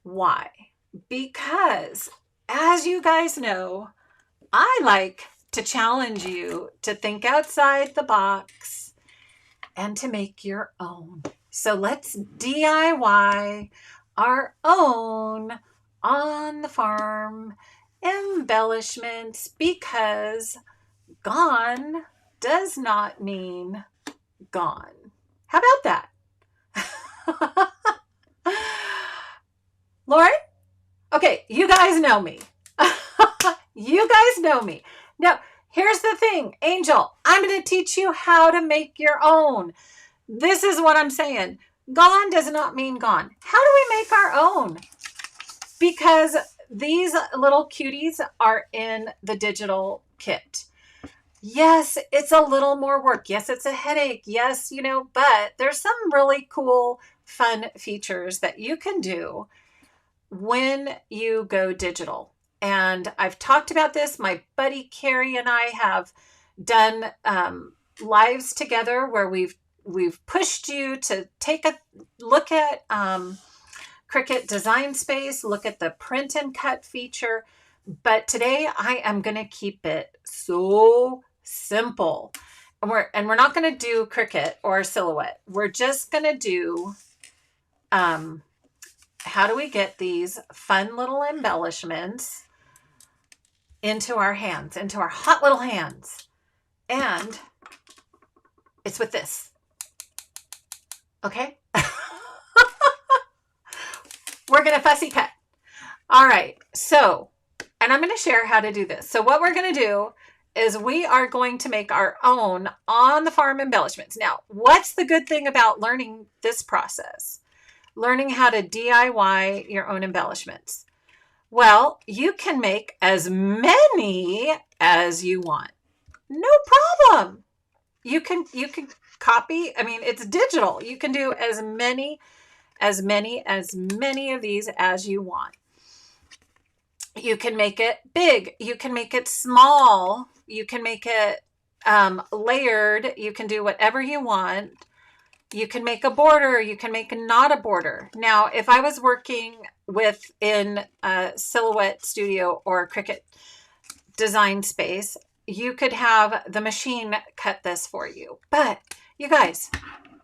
Why? Because as you guys know, I like to challenge you to think outside the box and to make your own. So let's DIY our own On the Farm embellishments, because gone does not mean gone. How about that? Lauren? Okay, you guys know me. You guys know me. Now, here's the thing, Angel, I'm going to teach you how to make your own. This is what I'm saying. Gone does not mean gone. How do we make our own? Because these little cuties are in the digital kit. Yes, it's a little more work. Yes, it's a headache. Yes, but there's some really cool, fun features that you can do when you go digital. And I've talked about this. My buddy Carrie and I have done lives together where we've pushed you to take a look at Cricut Design Space, look at the print and cut feature. But today I am going to keep it so simple. And we're not going to do Cricut or Silhouette. We're just going to do how do we get these fun little embellishments into our hands, into our hot little hands. And it's with this. Okay? We're going to fussy cut. All right. So, and I'm going to share how to do this. So what we're going to do is we are going to make our own on the farm embellishments. Now, what's the good thing about learning this process? Learning how to DIY your own embellishments. Well, you can make as many as you want. No problem. You can copy. I mean, it's digital. You can do as many of these as you want. You can make it big. You can make it small. You can make it layered. You can do whatever you want. You can make a border. You can make not a border. Now, if I was working in a Silhouette Studio or Cricut Design Space, you could have the machine cut this for you. But you guys,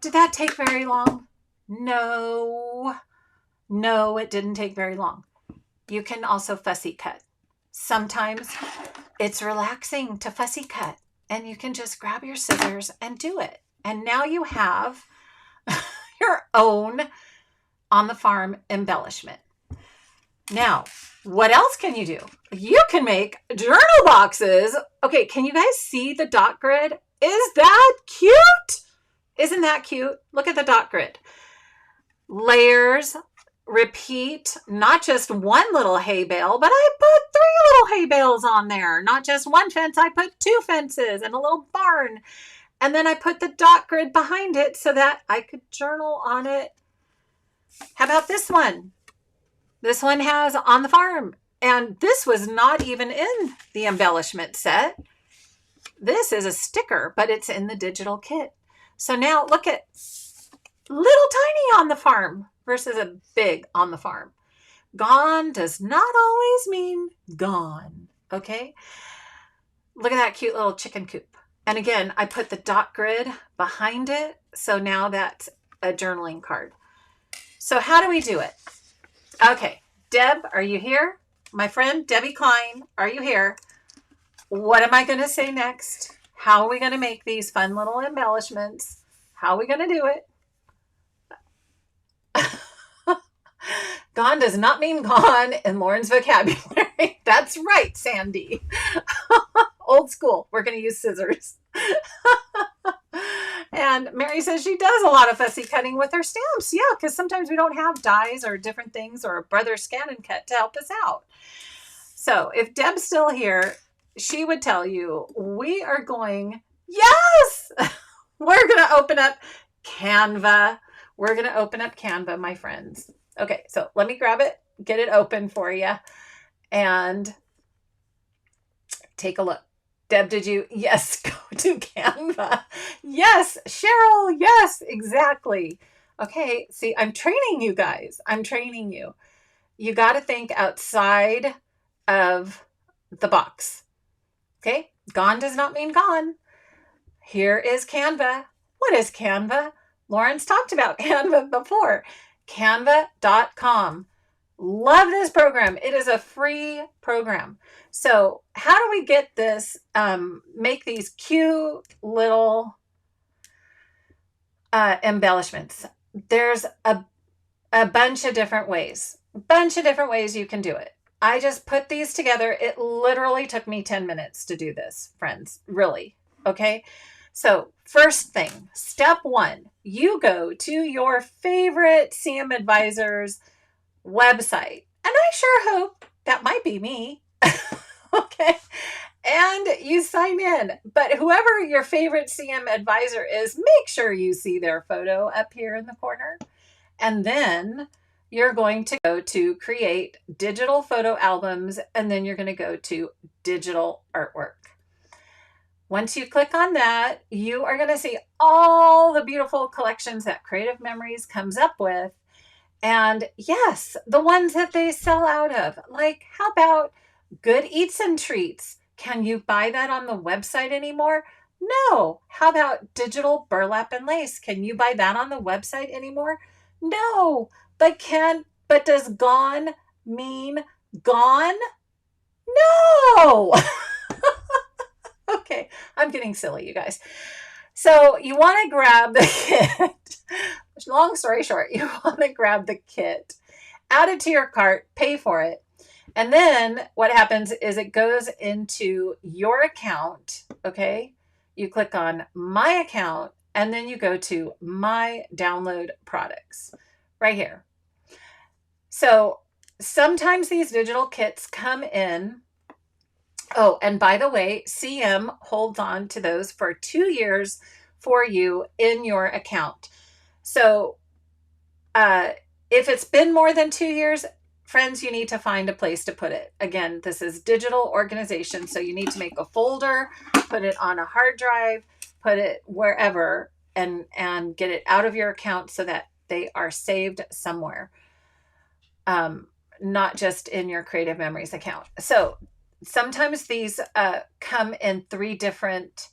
did that take very long? No, it didn't take very long. You can also fussy cut. Sometimes it's relaxing to fussy cut, and you can just grab your scissors and do it. And now you have your own on the farm embellishment. Now, what else can you do? You can make journal boxes. Okay, can you guys see the dot grid? Is that cute? Isn't that cute? Look at the dot grid. Layers, repeat, not just one little hay bale, but I put 3 little hay bales on there. Not just one fence, I put 2 fences and a little barn. And then I put the dot grid behind it so that I could journal on it. How about this one? This one has on the farm. And this was not even in the embellishment set. This is a sticker, but it's in the digital kit. So now look at little tiny on the farm versus a big on the farm. Gone does not always mean gone. Okay? Look at that cute little chicken coop. And again, I put the dot grid behind it. So now that's a journaling card. So how do we do it? Okay, Deb, are you here? My friend, Debbie Klein, are you here? What am I going to say next? How are we going to make these fun little embellishments? How are we going to do it? Gone does not mean gone in Lauren's vocabulary. That's right, Sandy. Old school. We're going to use scissors. And Mary says she does a lot of fussy cutting with her stamps. Yeah, because sometimes we don't have dies or different things or a brother scan and cut to help us out. So if Deb's still here, she would tell you we are going, yes, we're going to open up Canva. We're going to open up Canva, my friends. Okay, so let me grab it, get it open for you, and take a look. Deb, did you? Yes, go to Canva. Yes, Cheryl, yes, exactly. Okay, see, I'm training you guys. I'm training you. You got to think outside of the box. Okay, gone does not mean gone. Here is Canva. What is Canva? Lauren's talked about Canva before. Canva.com. Love this program. It is a free program. So how do we get this, make these cute little embellishments? There's a bunch of different ways. You can do it. I just put these together. It literally took me 10 minutes to do this, friends. Really. Okay. So first thing, step 1, you go to your favorite CM Advisors website. And I sure hope that might be me. Okay. And you sign in. But whoever your favorite CM advisor is, make sure you see their photo up here in the corner. And then you're going to go to create digital photo albums. And then you're going to go to digital artwork. Once you click on that, you are going to see all the beautiful collections that Creative Memories comes up with. And yes, the ones that they sell out of. Like, how about Good Eats and Treats? Can you buy that on the website anymore? No. How about digital burlap and lace? Can you buy that on the website anymore? No. But does gone mean gone? No. Okay, I'm getting silly, you guys. So you want to grab the kit. Long story short, you want to grab the kit, add it to your cart, pay for it. And then what happens is it goes into your account. Okay. You click on my account and then you go to my download products right here. So sometimes these digital kits come in. Oh, and by the way, CM holds on to those for 2 years for you in your account. So if it's been more than 2 years, friends, you need to find a place to put it. Again, this is digital organization, so you need to make a folder, put it on a hard drive, put it wherever, and get it out of your account so that they are saved somewhere, not just in your Creative Memories account. So sometimes these come in 3 different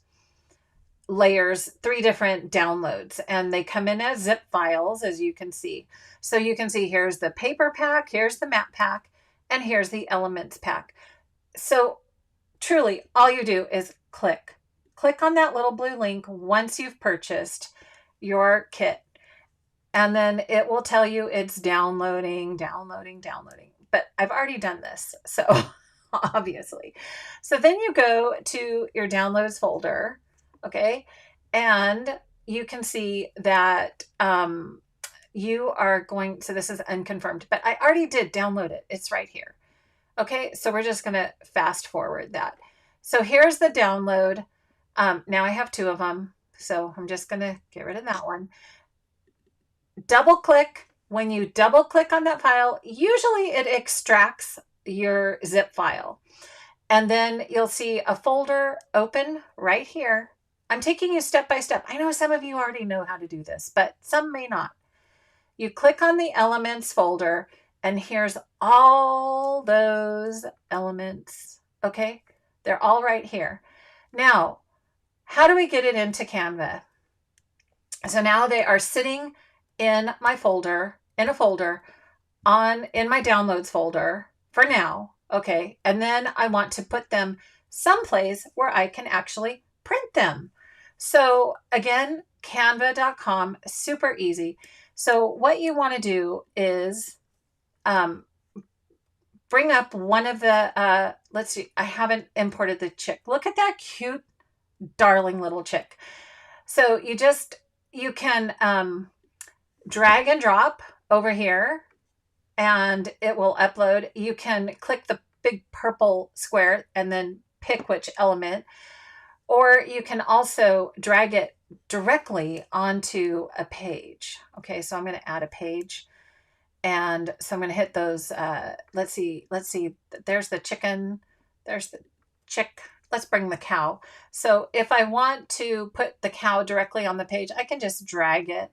layers, 3 different downloads, and they come in as zip files, as you can see. So you can see here's the paper pack, here's the map pack, and here's the elements pack. So truly, all you do is click on that little blue link once you've purchased your kit, and then it will tell you it's downloading. But I've already done this, so obviously. So then you go to your downloads folder. Okay. And you can see that you are going, so this is unconfirmed, but I already did download it. It's right here. Okay. So we're just going to fast forward that. So here's the download. Now I have 2 of them. So I'm just going to get rid of that one. Double click. When you double click on that file, usually it extracts your zip file. And then you'll see a folder open right here. I'm taking you step by step. I know some of you already know how to do this, but some may not. You click on the elements folder, and here's all those elements. Okay, they're all right here. Now, how do we get it into Canva? So now they are sitting in my folder, in a folder in my downloads folder for now. Okay, and then I want to put them someplace where I can actually print them. So again, canva.com, super easy. So what you want to do is bring up one of the, let's see, I haven't imported the chick. Look at that cute, darling little chick. So you can drag and drop over here and it will upload. You can click the big purple square and then pick which element, or you can also drag it directly onto a page. Okay, so I'm going to add a page. And so I'm going to hit those. Let's see. There's the chicken. There's the chick. Let's bring the cow. So if I want to put the cow directly on the page, I can just drag it.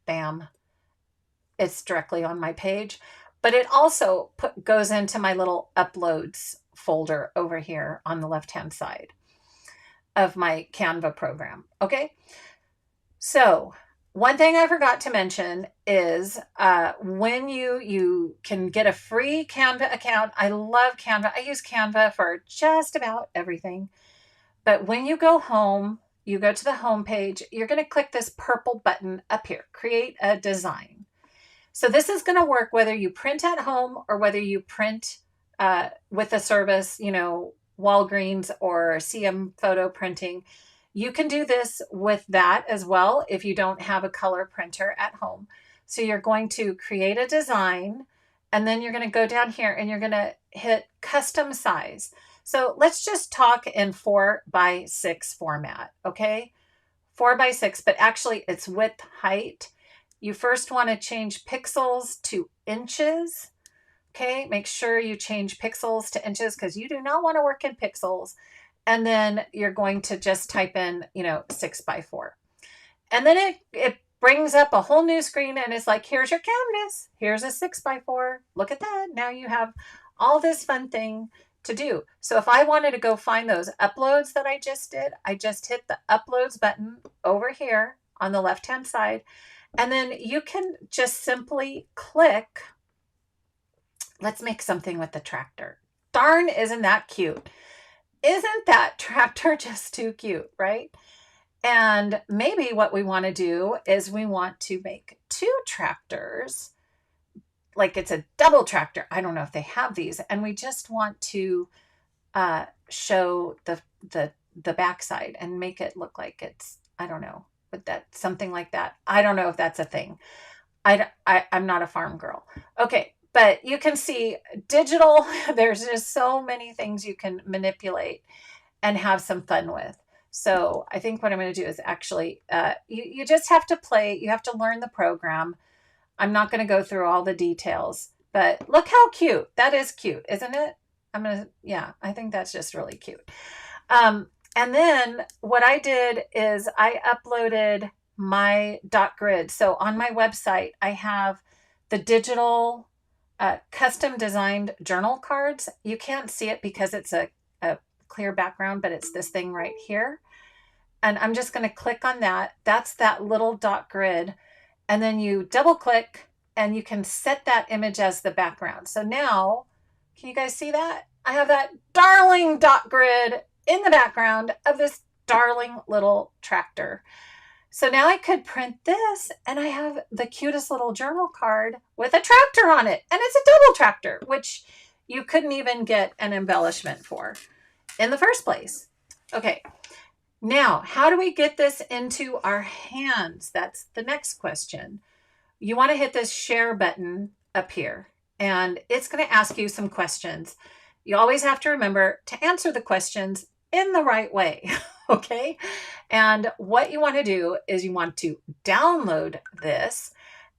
Bam. It's directly on my page. But it also goes into my little uploads folder over here on the left-hand side of my Canva program. Okay. So one thing I forgot to mention is when you can get a free Canva account. I love Canva. I use Canva for just about everything. But when you go home, you go to the home page, you're going to click this purple button up here, create a design. So this is going to work whether you print at home or whether you print with a service, Walgreens or CM photo printing. You can do this with that as well if you don't have a color printer at home. So you're going to create a design, and then you're going to go down here and you're going to hit custom size. So let's just talk in 4:6 format, okay? 4:6, but actually it's width, height. You first want to change pixels to inches. Okay, make sure you change pixels to inches because you do not want to work in pixels. And then you're going to just type in, 6x4. And then it brings up a whole new screen and it's like, here's your canvas. Here's a 6x4. Look at that. Now you have all this fun thing to do. So if I wanted to go find those uploads that I just did, I just hit the uploads button over here on the left-hand side. And then you can just simply click. Let's make something with the tractor. Darn, isn't that cute? Isn't that tractor just too cute, right? And maybe what we want to do is we want to make two tractors, like it's a double tractor. I don't know if they have these, and we just want to show the backside and make it look like it's, I don't know, but that something like that. I don't know if that's a thing. I'm not a farm girl. Okay, but you can see digital. There's just so many things you can manipulate and have some fun with. So I think what I'm going to do is actually, you just have to play. You have to learn the program. I'm not going to go through all the details, but look how cute. That is cute, isn't it? I think that's just really cute. And then what I did is I uploaded my dot grid. So on my website, I have the digital custom designed journal cards. You can't see it because it's a clear background, but it's this thing right here. And I'm just going to click on that. That's that little dot grid. And then you double click and you can set that image as the background. So now, can you guys see that? I have that darling dot grid in the background of this darling little tractor. So now I could print this and I have the cutest little journal card with a tractor on it. And it's a double tractor, which you couldn't even get an embellishment for in the first place. Okay. Now, how do we get this into our hands? That's the next question. You want to hit this share button up here, and it's going to ask you some questions. You always have to remember to answer the questions in the right way, okay? And what you want to do is you want to download this,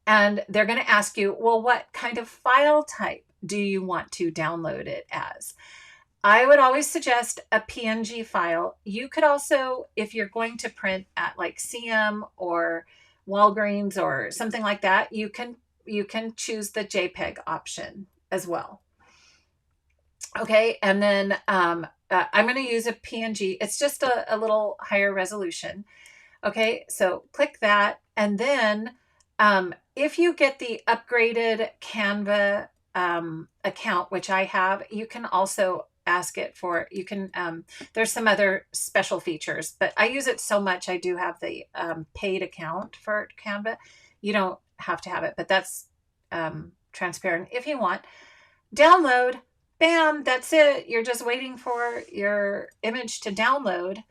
and they're going to ask you, well, what kind of file type do you want to download it as? I would always suggest a PNG file. You could also, if you're going to print at like CM or Walgreens or something like that, you can choose the JPEG option as well. Okay, and then I'm going to use a PNG. It's just a little higher resolution. Okay, so click that, and then if you get the upgraded Canva account, which I have, you can also ask it for, you can, there's some other special features, but I use it so much. I do have the paid account for Canva. You don't have to have it, but that's transparent if you want. Download, bam, that's it. You're just waiting for your image to download.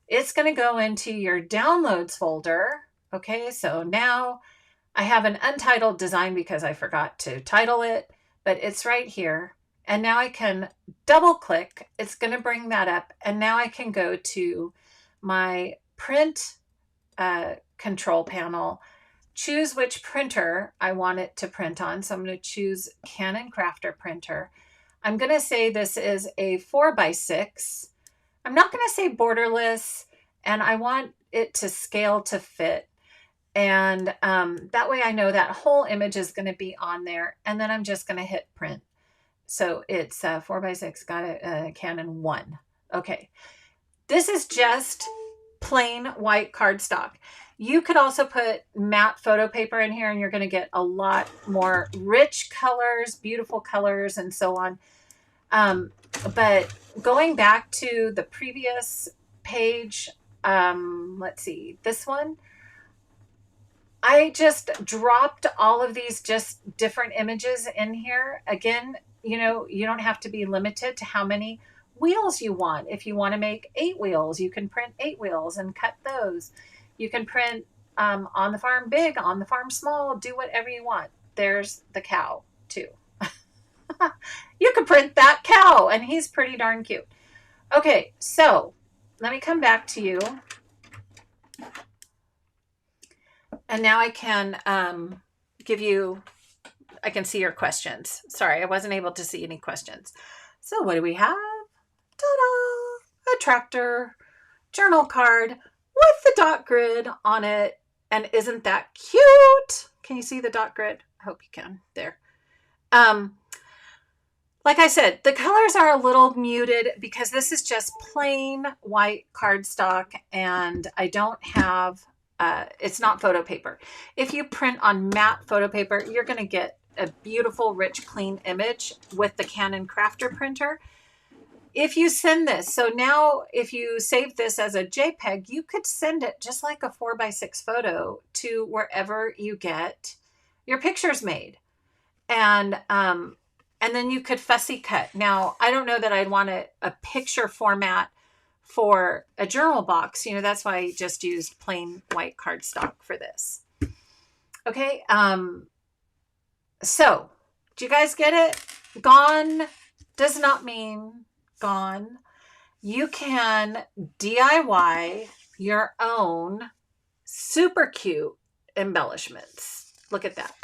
It's going to go into your downloads folder. Okay, so now I have an untitled design because I forgot to title it, but it's right here. And now I can double click. It's going to bring that up. And now I can go to my print control panel, choose which printer I want it to print on. So I'm going to choose Canon Crafter printer. I'm going to say this is a 4x6. I'm not going to say borderless, and I want it to scale to fit. And that way I know that whole image is going to be on there. And then I'm just going to hit print. So it's 4x6, got a Canon 1. Okay. This is just plain white cardstock. You could also put matte photo paper in here and you're going to get a lot more rich colors, beautiful colors, and so on. But going back to the previous page, let's see, this one, I just dropped all of these just different images in here. Again, you don't have to be limited to how many wheels you want. If you want to make 8 wheels, you can print 8 wheels and cut those. You can print on the farm big, on the farm small, do whatever you want. There's the cow too. You could print that cow and he's pretty darn cute. Okay, so let me come back to you. And now I can I can see your questions. Sorry, I wasn't able to see any questions. So what do we have? Ta-da! a tractor journal card with the dot grid on it. And isn't that cute? Can you see the dot grid? I hope you can. There. Like I said, the colors are a little muted because this is just plain white cardstock and I don't have, it's not photo paper. If you print on matte photo paper, you're going to get a beautiful, rich, clean image with the Canon Crafter printer. If you send this, so now if you save this as a JPEG, you could send it just like a 4x6 photo to wherever you get your pictures made. And then you could fussy cut. Now, I don't know that I'd want a picture format for a journal box. You know, that's why I just used plain white cardstock for this. Okay. So do you guys get it? Gone does not mean gone. You can DIY your own super cute embellishments. Look at that.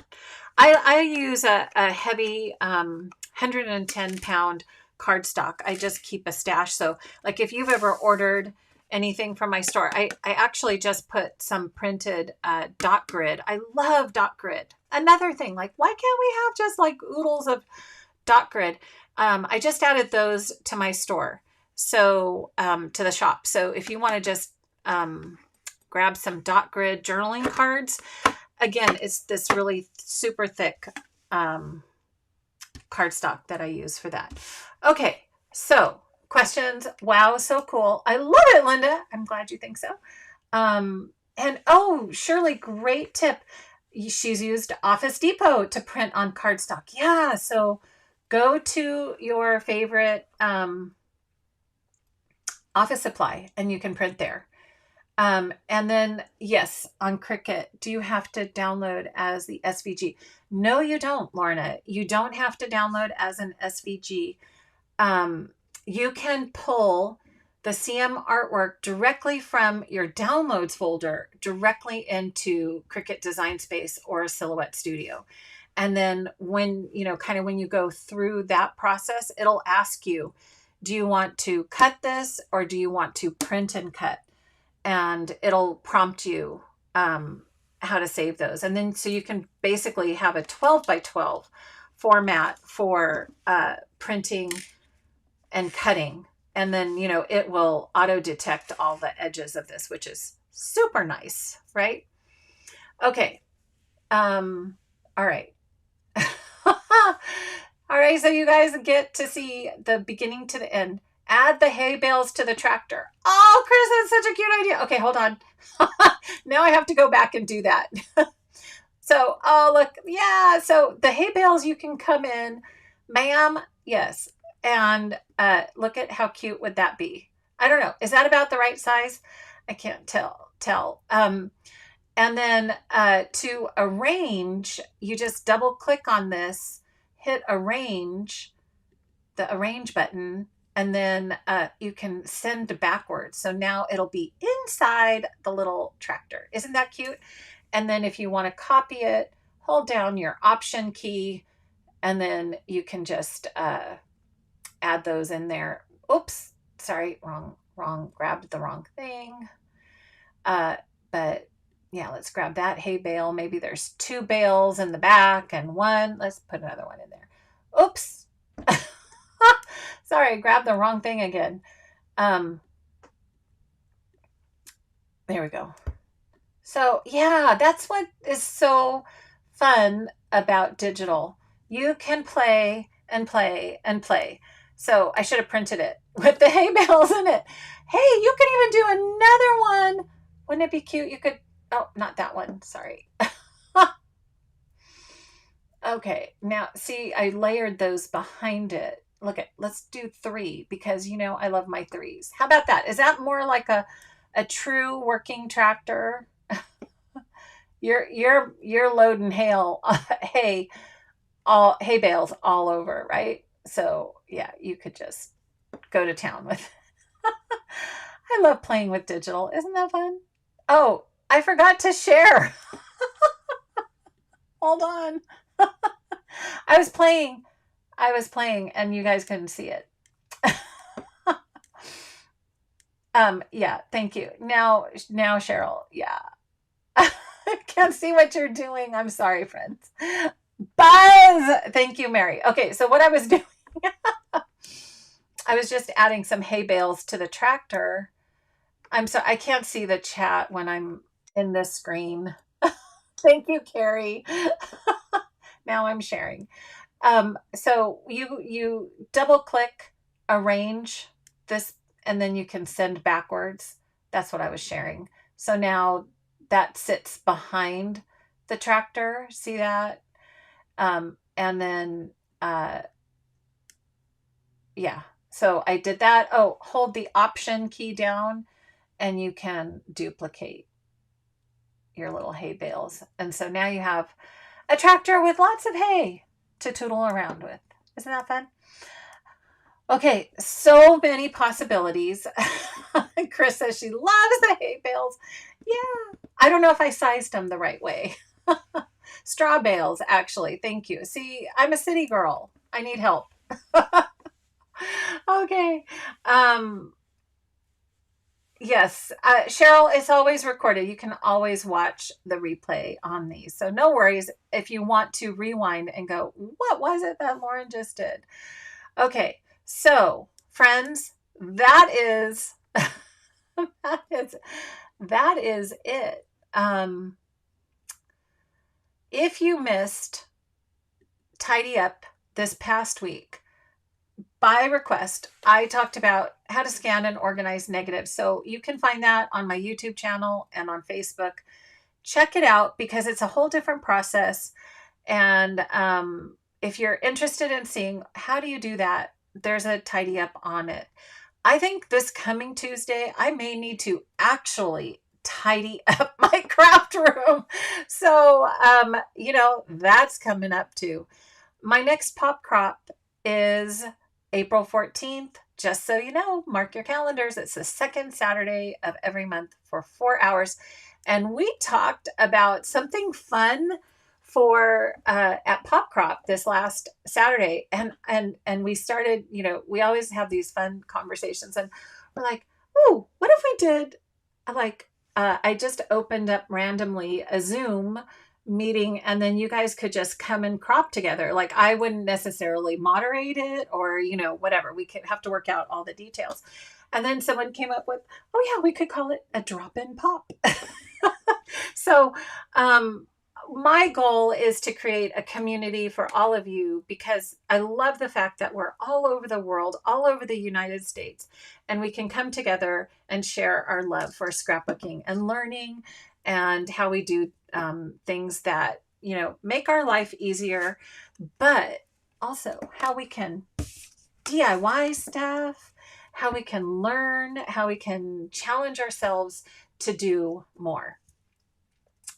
I use a heavy 110 pound cardstock. I just keep a stash. So like if you've ever ordered anything from my store, I actually just put some printed dot grid. I love dot grid. Another thing, like why can't we have just like oodles of dot grid? I just added those to my store. So to the shop. So if you want to just grab some dot grid journaling cards, again, it's this really super thick cardstock that I use for that. Okay, so questions. Wow, so cool. I love it, Linda. I'm glad you think so. And oh, Shirley, great tip. She's used Office Depot to print on cardstock. Yeah, so go to your favorite office supply and you can print there. And then, yes, on Cricut, do you have to download as the SVG? No, you don't, Lorna. You don't have to download as an SVG. You can pull the CM artwork directly from your downloads folder directly into Cricut Design Space or Silhouette Studio. And then when, you know, kind of when you go through that process, it'll ask you, do you want to cut this or do you want to print and cut? And it'll prompt you how to save those. And then so you can basically have a 12x12 format for printing and cutting. And then, you know, it will auto detect all the edges of this, which is super nice, right? Okay. All right. All right. So you guys get to see the beginning to the end. Add the hay bales to the tractor. Oh, Chris, that's such a cute idea. Okay, hold on. Now I have to go back and do that. So, oh, look. Yeah, so the hay bales, you can come in. Ma'am, yes. And look at how cute would that be. I don't know. Is that about the right size? I can't tell. And then to arrange, you just double click on this, hit arrange, the arrange button, and then you can send backwards. So now it'll be inside the little tractor. Isn't that cute? And then if you want to copy it, hold down your Option key, and then you can just add those in there. Oops, sorry, wrong, grabbed the wrong thing. But yeah, let's grab that hay bale. Maybe there's 2 bales in the back and 1. Let's put another one in there. Oops. Sorry, I grabbed the wrong thing again. There we go. So yeah, that's what is so fun about digital. You can play and play and play. So I should have printed it with the hay bales in it. Hey, you could even do another one. Wouldn't it be cute? You could, oh, not that one. Sorry. Okay, now see, I layered those behind it. Look at, let's do 3 because, you know, I love my 3s. How about that? Is that more like a true working tractor? You're loading hay bales all over, right? So yeah, you could just go to town with it. I love playing with digital. Isn't that fun? Oh, I forgot to share. Hold on. I was playing and you guys couldn't see it. Yeah, thank you. Now, Cheryl, yeah. I can't see what you're doing. I'm sorry, friends. Buzz! Thank you, Mary. Okay, so what I was doing, I was just adding some hay bales to the tractor. I can't see the chat when I'm in this screen. Thank you, Carrie. Now I'm sharing. So you double click arrange this, and then you can send backwards. That's what I was sharing. So now that sits behind the tractor. See that? And then yeah. So I did that. Oh, hold the option key down and you can duplicate your little hay bales. And so now you have a tractor with lots of hay to tootle around with. Isn't that fun? Okay, so many possibilities. Chris says she loves the hay bales. Yeah, I don't know if I sized them the right way. Straw bales, actually. Thank you. See, I'm a city girl. I need help. Okay. Um, yes, Cheryl, it's always recorded. You can always watch the replay on these. So no worries if you want to rewind and go, what was it that Lauren just did? Okay, so friends, that is that is it. If you missed Tidy Up this past week, by request, I talked about how to scan and organize negatives. So you can find that on my YouTube channel and on Facebook. Check it out because it's a whole different process. And if you're interested in seeing how do you do that, there's a tidy up on it. I think this coming Tuesday, I may need to actually tidy up my craft room. So, that's coming up too. My next pop crop is April 14th. Just so you know, mark your calendars. It's the second Saturday of every month for 4 hours. And we talked about something fun for at Pop Crop this last Saturday, and we started. We always have these fun conversations, and we're like, "Oh, what if we did?" I just opened up randomly a Zoom meeting, and then you guys could just come and crop together. Like I wouldn't necessarily moderate it, or whatever. We could have to work out all the details. And then someone came up with, "Oh yeah, we could call it a drop-in pop." So, my goal is to create a community for all of you because I love the fact that we're all over the world, all over the United States, and we can come together and share our love for scrapbooking and learning and how we do things that, make our life easier, but also how we can DIY stuff, how we can learn, how we can challenge ourselves to do more.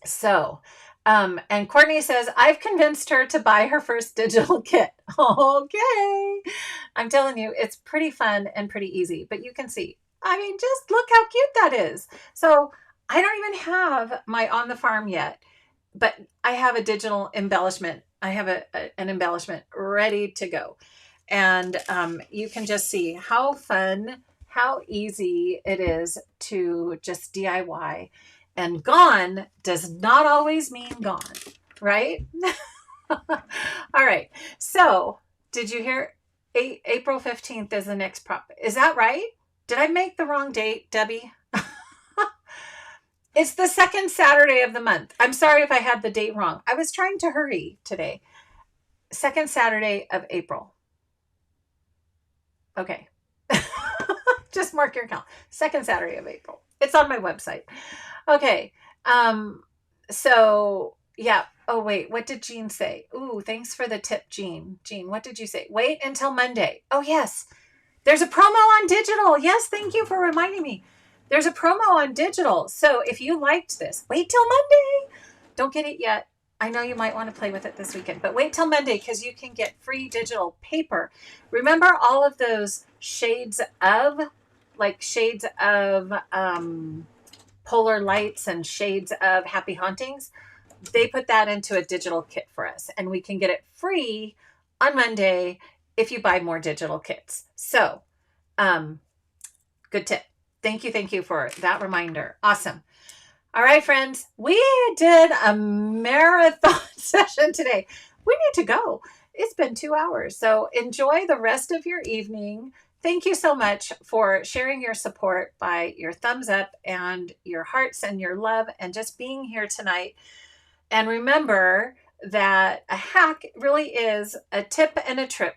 So, and Courtney says, I've convinced her to buy her first digital kit. Okay. I'm telling you, it's pretty fun and pretty easy, but you can see, just look how cute that is. So I don't even have my on the farm yet, but I have a digital embellishment. I have an embellishment ready to go. And you can just see how fun, how easy it is to just DIY. And gone does not always mean gone, right? All right. So, did you hear April 15th is the next prop? Is that right? Did I make the wrong date, Debbie? It's the second Saturday of the month. I'm sorry if I had the date wrong. I was trying to hurry today. Second Saturday of April. Okay. Just mark your calendar. Second Saturday of April. It's on my website. Okay. So yeah. Oh, wait. What did Jean say? Ooh, thanks for the tip, Jean. Jean, what did you say? Wait until Monday. Oh, yes. There's a promo on digital. Yes. Thank you for reminding me. There's a promo on digital. So if you liked this, wait till Monday. Don't get it yet. I know you might want to play with it this weekend, but wait till Monday because you can get free digital paper. Remember all of those shades of Polar Lights and shades of Happy Hauntings? They put that into a digital kit for us, and we can get it free on Monday if you buy more digital kits. So, good tip. Thank you for that reminder. Awesome. All right, friends, we did a marathon session today. We need to go. It's been 2 hours. So enjoy the rest of your evening. Thank you so much for sharing your support by your thumbs up and your hearts and your love and just being here tonight. And remember that a hack really is a tip and a tip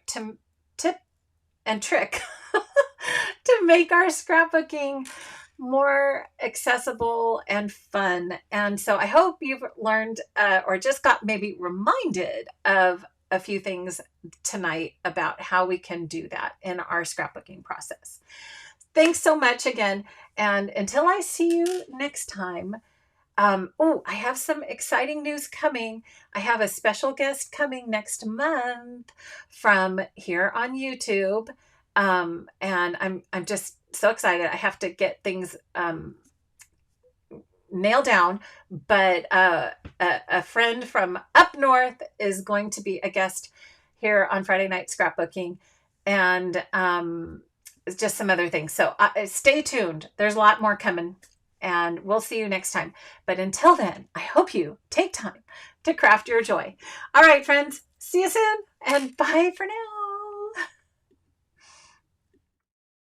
and trick to make our scrapbooking more accessible and fun. And so I hope you've learned or just got maybe reminded of a few things tonight about how we can do that in our scrapbooking process. Thanks so much again. And until I see you next time, I have some exciting news coming. I have a special guest coming next month from here on YouTube. And I'm just so excited. I have to get things nailed down, but a friend from up north is going to be a guest here on Friday Night Scrapbooking, and just some other things. So stay tuned. There's a lot more coming, and we'll see you next time. But until then, I hope you take time to craft your joy. All right, friends, see you soon, and bye for now.